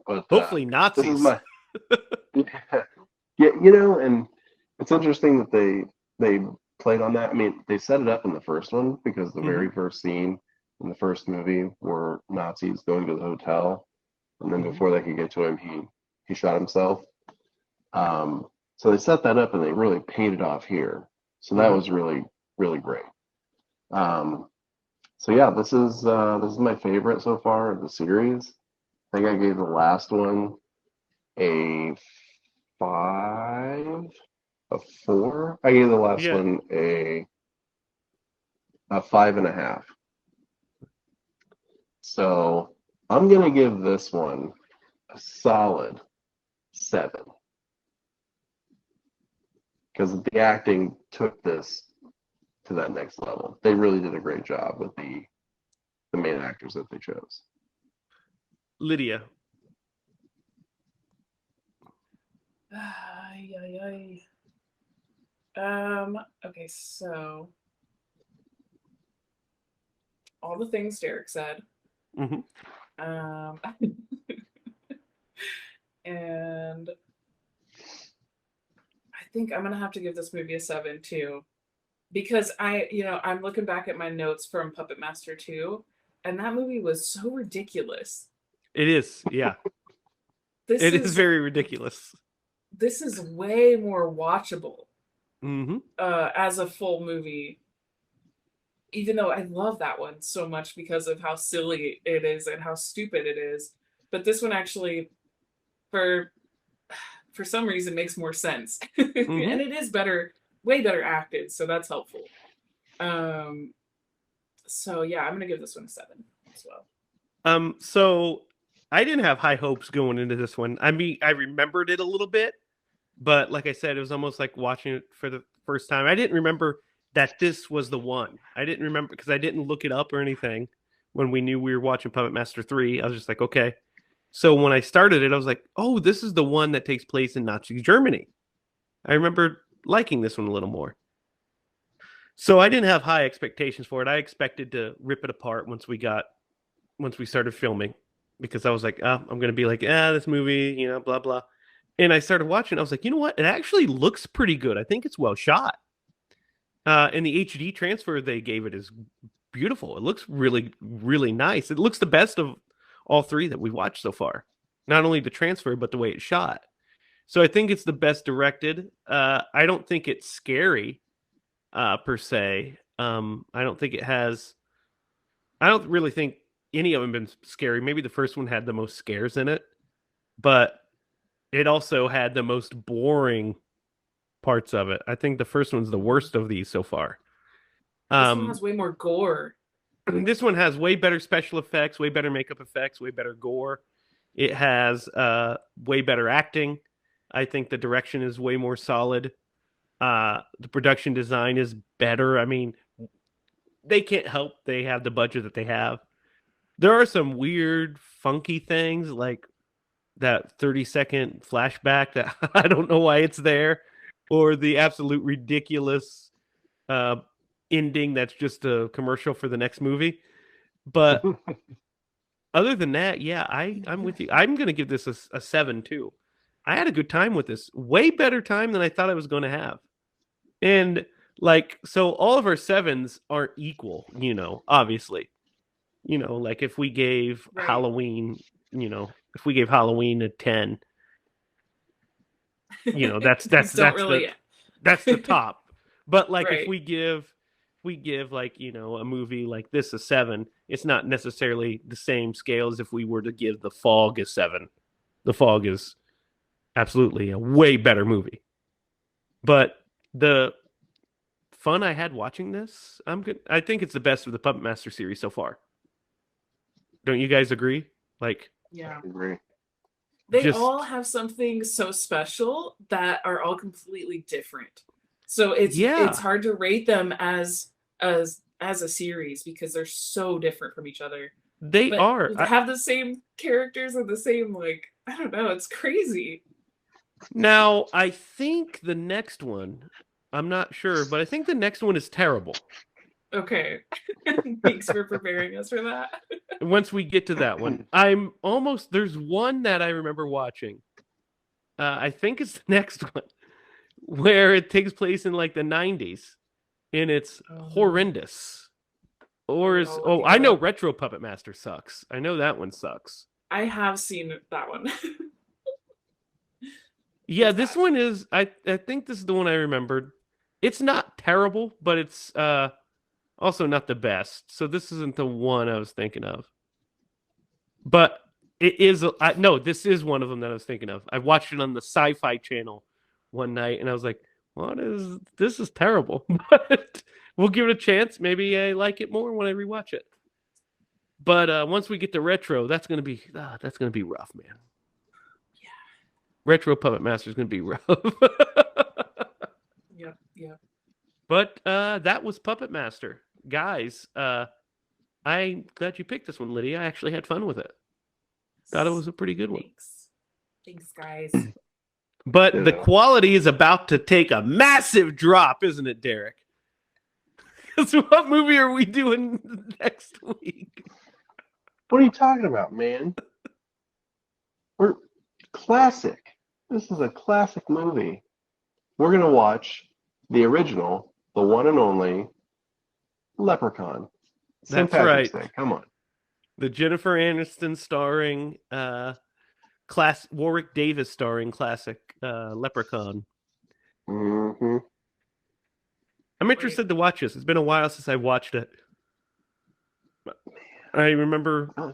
But hopefully Nazis. This is my, yeah, and it's interesting that they played on that. I mean, they set it up in the first one because the very first scene in the first movie were Nazis going to the hotel, and then before they could get to him, he shot himself. So they set that up and they really paid it off here. So that was really, really great. So yeah, this is my favorite so far of the series. I think I gave the last one a 5, a 4. I gave the last one a 5.5. So I'm gonna give this one a solid 7. Because the acting took this to that next level. They really did a great job with the main actors that they chose. Lydia. Okay, so all the things Derek said. And I think I'm gonna have to give this movie a 7 too, because I'm looking back at my notes from Puppet Master 2, and that movie was so ridiculous. It is, yeah. It is very ridiculous. This is way more watchable as a full movie, even though I love that one so much because of how silly it is and how stupid it is. But this one actually, for some reason, makes more sense. And it is way better acted, so that's helpful. So yeah, I'm going to give this one a 7. as well. So I didn't have high hopes going into this one. I mean, I remembered it a little bit, but like I said, it was almost like watching it for the first time. I didn't remember that this was the one. I didn't remember because I didn't look it up or anything when we knew we were watching Puppet Master 3. I was just like, okay. So when I started it, I was like, oh, this is the one that takes place in Nazi Germany. I remember liking this one a little more. So I didn't have high expectations for it. I expected to rip it apart once we started filming, because I was like, oh, I'm going to be like, this movie, blah, blah. And I started watching. I was like, you know what? It actually looks pretty good. I think it's well shot. And the HD transfer they gave it is beautiful. It looks really, really nice. It looks the best of all three that we've watched so far. Not only the transfer, but the way it's shot. So I think it's the best directed. I don't think it's scary per se. I don't really think any of them been scary. Maybe the first one had the most scares in it, but it also had the most boring parts of it. I think the first one's the worst of these so far. This one has way more gore. This one has way better special effects, way better makeup effects, way better gore. It has way better acting. I think the direction is way more solid. The production design is better. I mean, they can't help they have the budget that they have. There are some weird, funky things like that 30-second flashback that I don't know why it's there, or the absolute ridiculous ending that's just a commercial for the next movie. But other than that, yeah, I'm with you. I'm going to give this a 7 too. I had a good time with this. Way better time than I thought I was going to have. And so all of our 7s aren't equal, obviously. Like if we gave Halloween, if we gave Halloween a 10, that's the top. But like if we give a movie like this a 7, it's not necessarily the same scale as if we were to give The Fog a 7. The Fog is absolutely a way better movie. But the fun I had watching this, I think it's the best of the Puppet Master series so far. Don't you guys agree? Yeah. I agree. They all have something so special that are all completely different. So it's hard to rate them as a series because they're so different from each other. They are. Have the same characters and the same, I don't know, it's crazy. Now, I think the next one, I'm not sure, but I think the next one is terrible. Okay. Thanks for preparing us for that. Once we get to that one, there's one that I remember watching. I think it's the next one where it takes place in the 90s and it's horrendous. I know Retro Puppet Master sucks. I know that one sucks. I have seen that one. Yeah, this one is, I think this is the one I remembered. It's not terrible, but it's also not the best. So this isn't the one I was thinking of. But it is, this is one of them that I was thinking of. I watched it on the Sci-Fi Channel one night, and I was like, this is terrible. But we'll give it a chance. Maybe I like it more when I rewatch it. But once we get to Retro, that's gonna be rough, man. Yeah. Retro Puppet Master is gonna be rough. Yep. But that was Puppet Master. Guys, I'm glad you picked this one, Lydia. I actually had fun with it. Thought it was a pretty good one. Thanks, guys. But the quality is about to take a massive drop, isn't it, Derek? So what movie are we doing next week? What are you talking about, man? We're classic. This is a classic movie. We're going to watch the original, the one and only Leprechaun. That's right. Day. Come on. The Jennifer Aniston starring, Warwick Davis starring classic Leprechaun. Mm-hmm. I'm interested to watch this. It's been a while since I watched it. I remember a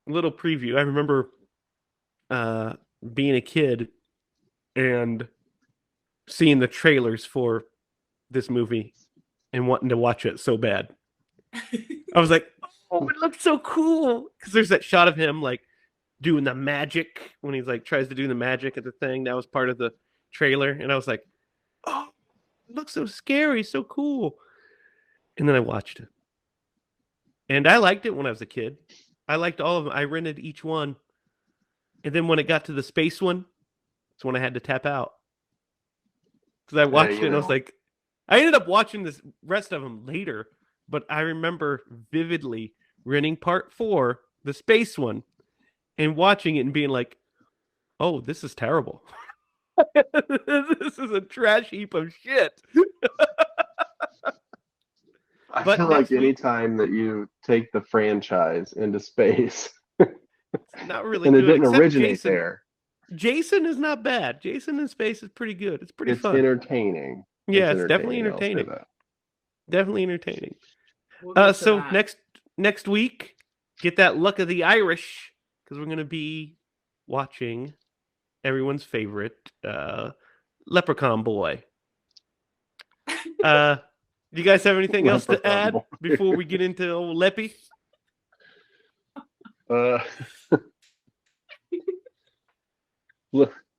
little preview. I remember being a kid and seeing the trailers for this movie and wanting to watch it so bad. I was like, oh, it looks so cool. Because there's that shot of him like doing the magic when he's like tries to do the magic at the thing. That was part of the trailer, and I was like, oh, it looks so scary, so cool. And then I watched it, and I liked it when I was a kid. I liked all of them. I rented each one, and then when it got to the space one, that's when I had to tap out because I watched it and I was like, I ended up watching this rest of them later, but I remember vividly renting part 4, the space one, and watching it and being like, oh, this is terrible. This is a trash heap of shit. I But feel next like any week- time that you take the franchise into space, Not really and it good, didn't except originate Jason. there, Jason is not bad. Jason in space is pretty good. It's pretty it's fun. entertaining. Yeah, it's definitely I'll say entertaining. that. Definitely entertaining. We'll get to So that. next week, get that luck of the Irish because we're gonna be watching everyone's favorite Leprechaun Boy. Do you guys have anything else to Leprechaun add Boy. before we get into old Leppy?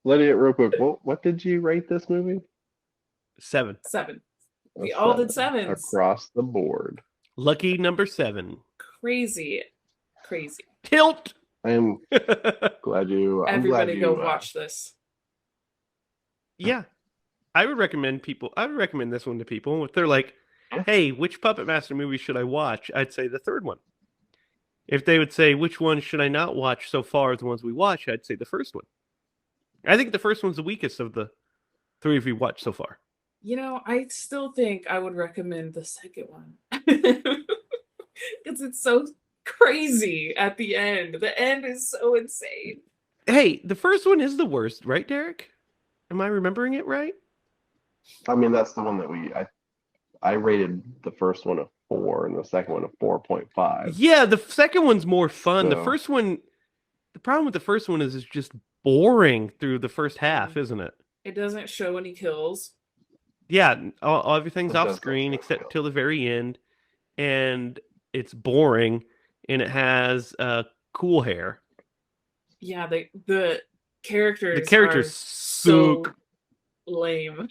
Let it real quick. What did you rate this movie? 7. 7. A We all did 7 sevens. across the board. Lucky number 7. Crazy. Tilt. I am glad you. I'm Everybody glad go you, watch this. Yeah, I would recommend this one to people if they're like, "Hey, which Puppet Master movie should I watch?" I'd say the third one. If they would say, "Which one should I not watch so far as the ones we watch?" I'd say the first one. I think the first one's the weakest of the 3 we watched so far. You know, I still think I would recommend the second one. Because it's so crazy at the end. The end is so insane. Hey, the first one is the worst, right, Derek? Am I remembering it right? I mean, that's the one that I rated the first one a 4 and the second one a 4.5. Yeah, the second one's more fun. The So- first one, the problem with the first one is it's just boring through the first half, isn't it? It doesn't show any kills. Yeah, everything's It off does screen not except feel. till the very end, and it's boring, and it has cool hair. Yeah, the characters The characters are so suck. lame.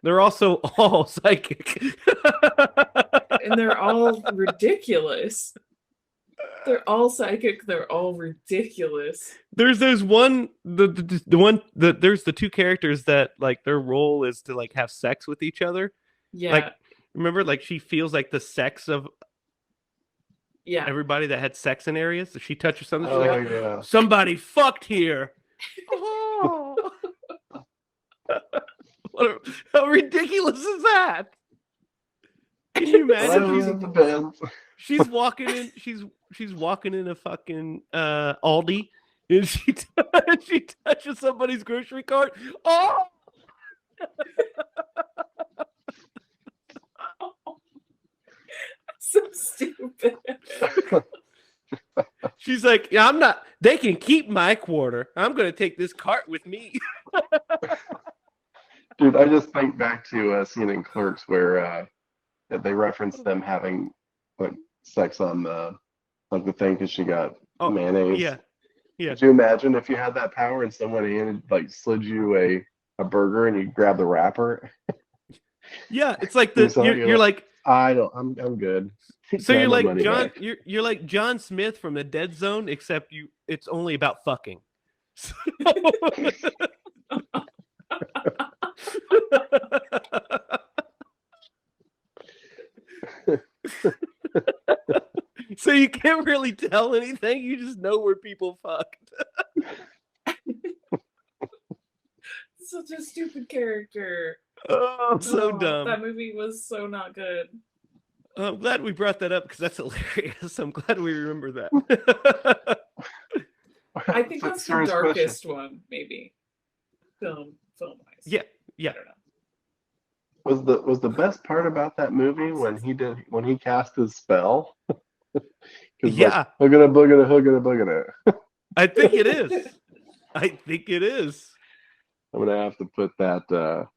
They're also all psychic. And they're all ridiculous. They're all psychic, they're all ridiculous. There's there's the 2 characters that like their role is to like have sex with each other. Yeah. Like remember, like she feels like the sex of yeah. everybody that had sex in areas. If she touches something, she's Oh like, yeah. somebody fucked here. Oh. How ridiculous is that? Can you imagine? She's walking in. She's walking in a fucking Aldi, and she touches somebody's grocery cart. Oh. So stupid. She's like, yeah, I'm not. They can keep my quarter. I'm gonna take this cart with me. Dude, I just think back to a scene in Clerks where they referenced them having like sex on the thing because she got mayonnaise. Yeah. Could you imagine if you had that power and somebody like slid you a burger and you grab the wrapper? Yeah, it's like you're like I'm good. so you're Grab my like money John back. you're like John Smith from the Dead Zone, except it's only about fucking. So... So you can't really tell anything. You just know where people fucked. Such a stupid character. Oh, so dumb. That movie was so not good. I'm glad we brought that up because that's hilarious. I'm glad we remember that. I think that's the Serious darkest question. one, maybe. Film wise. Yeah. I don't know. Was the best part about that movie when he cast his spell? Yeah. Like, hoogada. I think it is. I think it is. I'm gonna have to put that Man,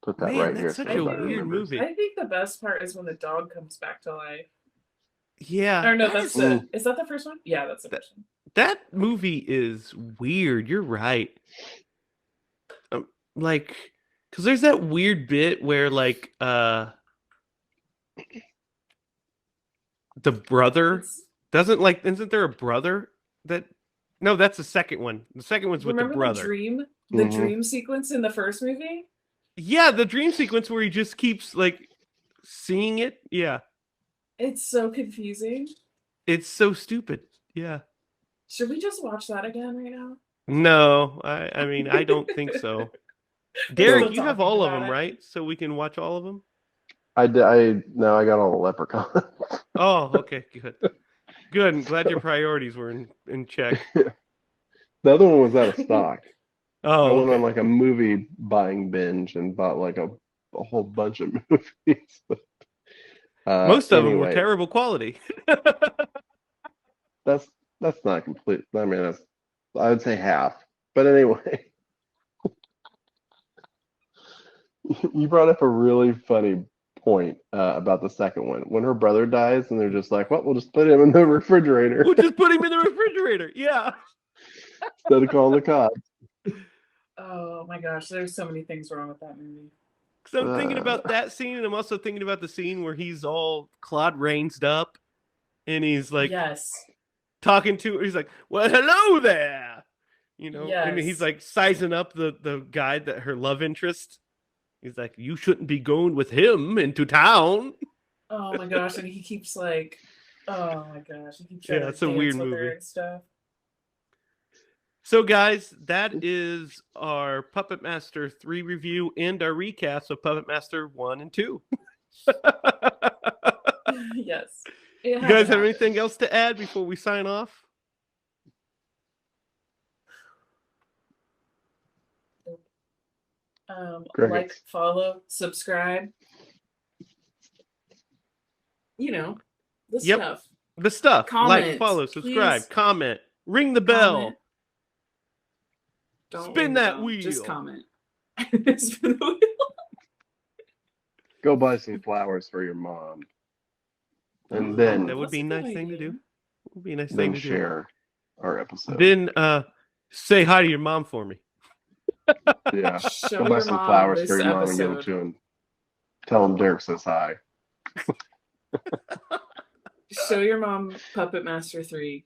right that's here. such so a everybody weird remembers. movie. I think the best part is when the dog comes back to life. Yeah. Or no, that that's is- is that the first one? Yeah, that's the first one. that movie is weird. You're right. Like, because there's that weird bit where like the brother It's, doesn't like. Isn't there a brother that? No, that's the second one. The second one's with the remember brother. the Mhm. dream sequence in the first movie? Yeah, the dream sequence where he just keeps like seeing it. Yeah, It's so confusing. it's so stupid. Yeah. Should we just watch that again right now? No, I mean I don't think so. We're Derek, still you have talking all of about them, it. right? So we can watch all of them. I got all the leprechaun. Oh, okay, good. Good. I'm glad your priorities were in check. The other one was out of stock. I Oh, went on okay. like a movie buying binge and bought like a whole bunch of movies. Most of them were Anyway, terrible quality. that's not complete. I mean, I would say half. But anyway, you brought up a really funny point about the second one. When her brother dies, and they're just like, "Well, we'll just put him in the refrigerator We'll just put him in the refrigerator. Yeah. instead of calling the cops." Oh my gosh, there's so many things wrong with that movie. So I'm thinking about that scene, and I'm also thinking about the scene where he's all Claude Rainsed up, and he's like Yes. talking to. He's like, "Well, hello there," you know, and he's Yes. like sizing up the guy that her love interest. He's like, "You shouldn't be going with him into town." Oh my gosh, and he keeps like, oh my gosh, he keeps Yeah, trying it's to a dance weird with her movie. and stuff. So, guys, that is our Puppet Master 3 review and our recast of Puppet Master 1 and 2. Yes. You guys have anything else to add before we sign off? Like, Crickets. follow, subscribe. You know, the Yep. stuff. The stuff. Like, Comment, follow, subscribe, please. comment, ring the bell. Comment. Don't Spin ring the that bell, wheel. Just comment. Spin the wheel. Go buy some flowers for your mom, and Oh, then That would that's be a good nice thing to idea. do. Would be a nice then thing to do. share our episode. Then say hi to your mom for me. Yeah, Show go buy your some mom flowers this for your mom and give them episode. to him. Tell him Derek says hi. Show your mom Puppet Master 3.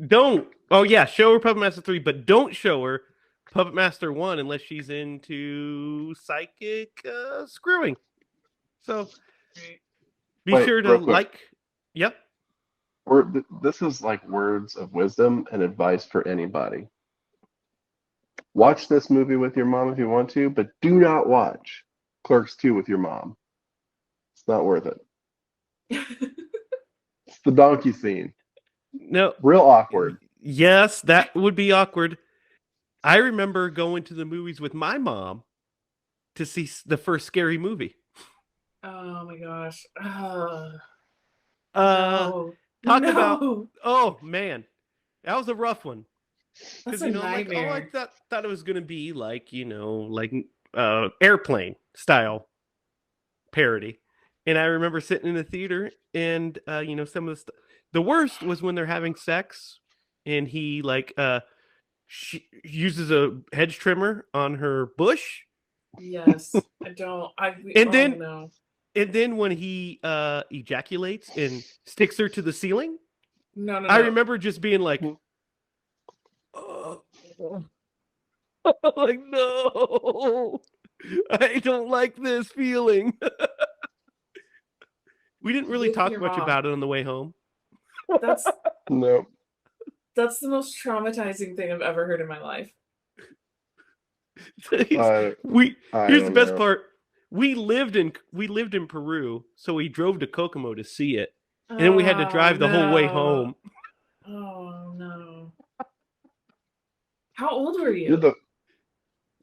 Don't. Oh yeah, show her Puppet Master 3, but don't show her Puppet Master 1 unless she's into psychic screwing. So Right. be Wait, sure to real quick. like. Yep. This is like words of wisdom and advice for anybody. Watch this movie with your mom if you want to, but do not watch Clerks 2 with your mom. It's not worth it. It's the donkey scene. No. Real awkward. Yes, that would be awkward. I remember going to the movies with my mom to see the first Scary Movie. Oh my gosh. Talk No. about. Oh man, that was a rough one. That's You a know, like, nightmare. I thought it was gonna be like, you know, like airplane style parody. And I remember sitting in the theater, and you know, some of the worst was when they're having sex, and he like she uses a hedge trimmer on her bush, Yes. I don't. And then- no. and then when he ejaculates and sticks her to the ceiling, No. I remember just being like, like, no, I don't like this feeling. We didn't really With talk your much mom. about it on the way home. That's No. that's the most traumatizing thing I've ever heard in my life. Here's I the don't best know. part. We lived in Peru, so we drove to Kokomo to see it, and then we had to drive the whole way home. Oh no. How old were you? You're the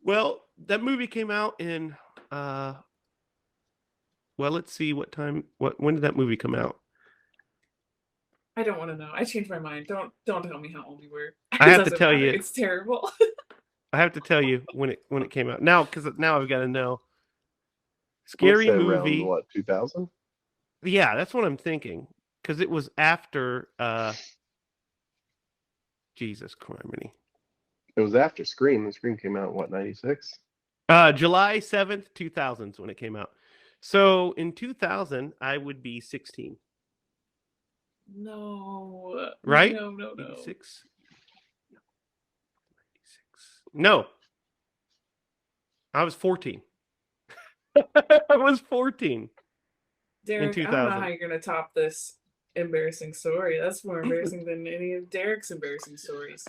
Well, that movie came out in well, let's see what time. When did that movie come out? I don't want to know. I changed my mind. Don't tell me how old you were. I have to Doesn't tell matter. you. It's terrible. I have to tell you when it came out. Now, because now I've got to know. Scary let's say around movie. what 2000? Yeah, that's what I'm thinking. because it was after Jesus criminy. It was after Scream. The Scream came out in what, 96? July 7th, 2000 is when it came out. So in 2000, I would be 16. No. Right? No. 86? No. I was 14. I was 14. Derek, in I don't know 2000. how you're going to top this embarrassing story. That's more embarrassing than any of Derek's embarrassing stories.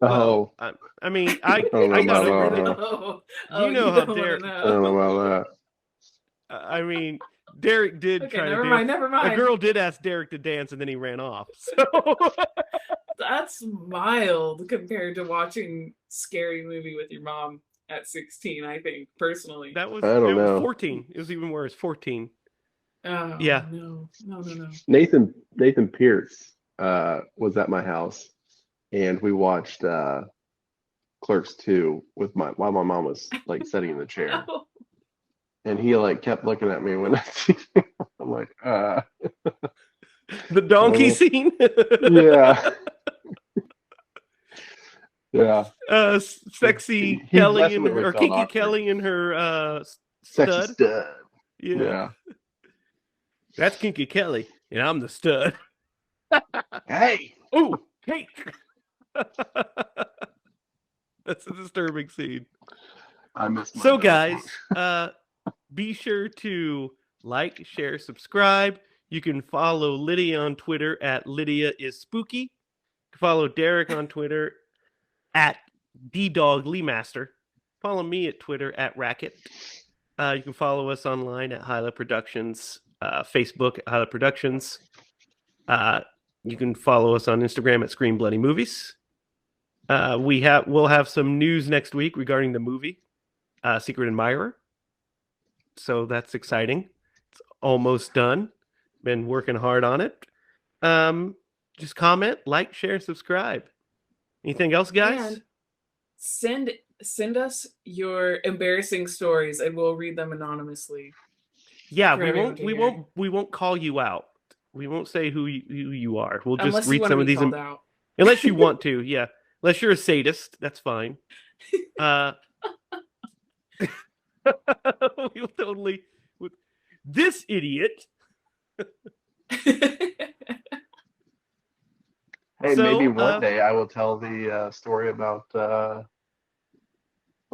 Oh, Well, I mean, I don't know got about over that. it. Oh, You know how don't wanna Derek- I don't know about that. I mean, Derek did Okay, try to never dance. mind, never mind. A girl did ask Derek to dance, and then he ran off. So That's mild compared to watching Scary Movie with your mom at 16, I think, personally. that was I don't it was know. 14. It was even worse. 14. Oh, Yeah. No. Nathan Pierce was at my house, and we watched Clerks 2 while my mom was like sitting in the chair, No. and he like kept looking at me when I'm like, The donkey Oh. scene. yeah, yeah, Sexy He Kelly definitely or felt Kinky awkward. Kelly and her sexy stud. stud. Yeah. Yeah. That's Kinky Kelly, and I'm the stud. Hey. Ooh, cake. That's a disturbing scene. I miss my So, dog. guys, be sure to like, share, subscribe. You can follow Lydia on Twitter at Lydia is Spooky. You can follow Derek on Twitter at DDogLeemaster. Follow me at Twitter at Racket. You can follow us online at Hyla Productions, Facebook at Hyla Productions. You can follow us on Instagram at Scream Bloody Movies. We'll have some news next week regarding the movie Secret Admirer. So that's exciting. It's almost done. Been working hard on it. Just comment, like, share, subscribe. Anything else, guys? And send us your embarrassing stories, and we'll read them anonymously. Yeah, for everyone to hear. we won't call you out. We won't say who you are. We'll just Unless you read want some to of be these. called out. Unless you want to, yeah. Unless you're a sadist, that's fine. We'll totally. This idiot. Hey, So, maybe one day I will tell the story about my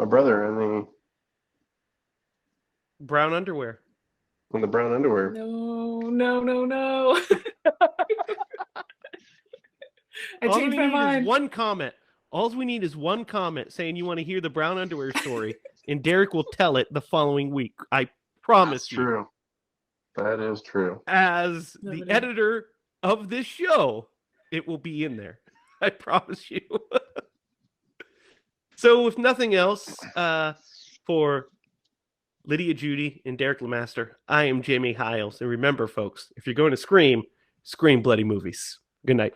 brother and Brown underwear. the brown underwear. No. I All we changed my need mind. is one comment. All we need is one comment saying you want to hear the brown underwear story, and Derek will tell it the following week. I promise That's you. true. That is true. As No, the but no. editor of this show, it will be in there. I promise you. So, if nothing else, for Lydia Judy and Derek Lemaster, I am Jamie Hiles. And remember, folks, if you're going to scream bloody movies. Good night.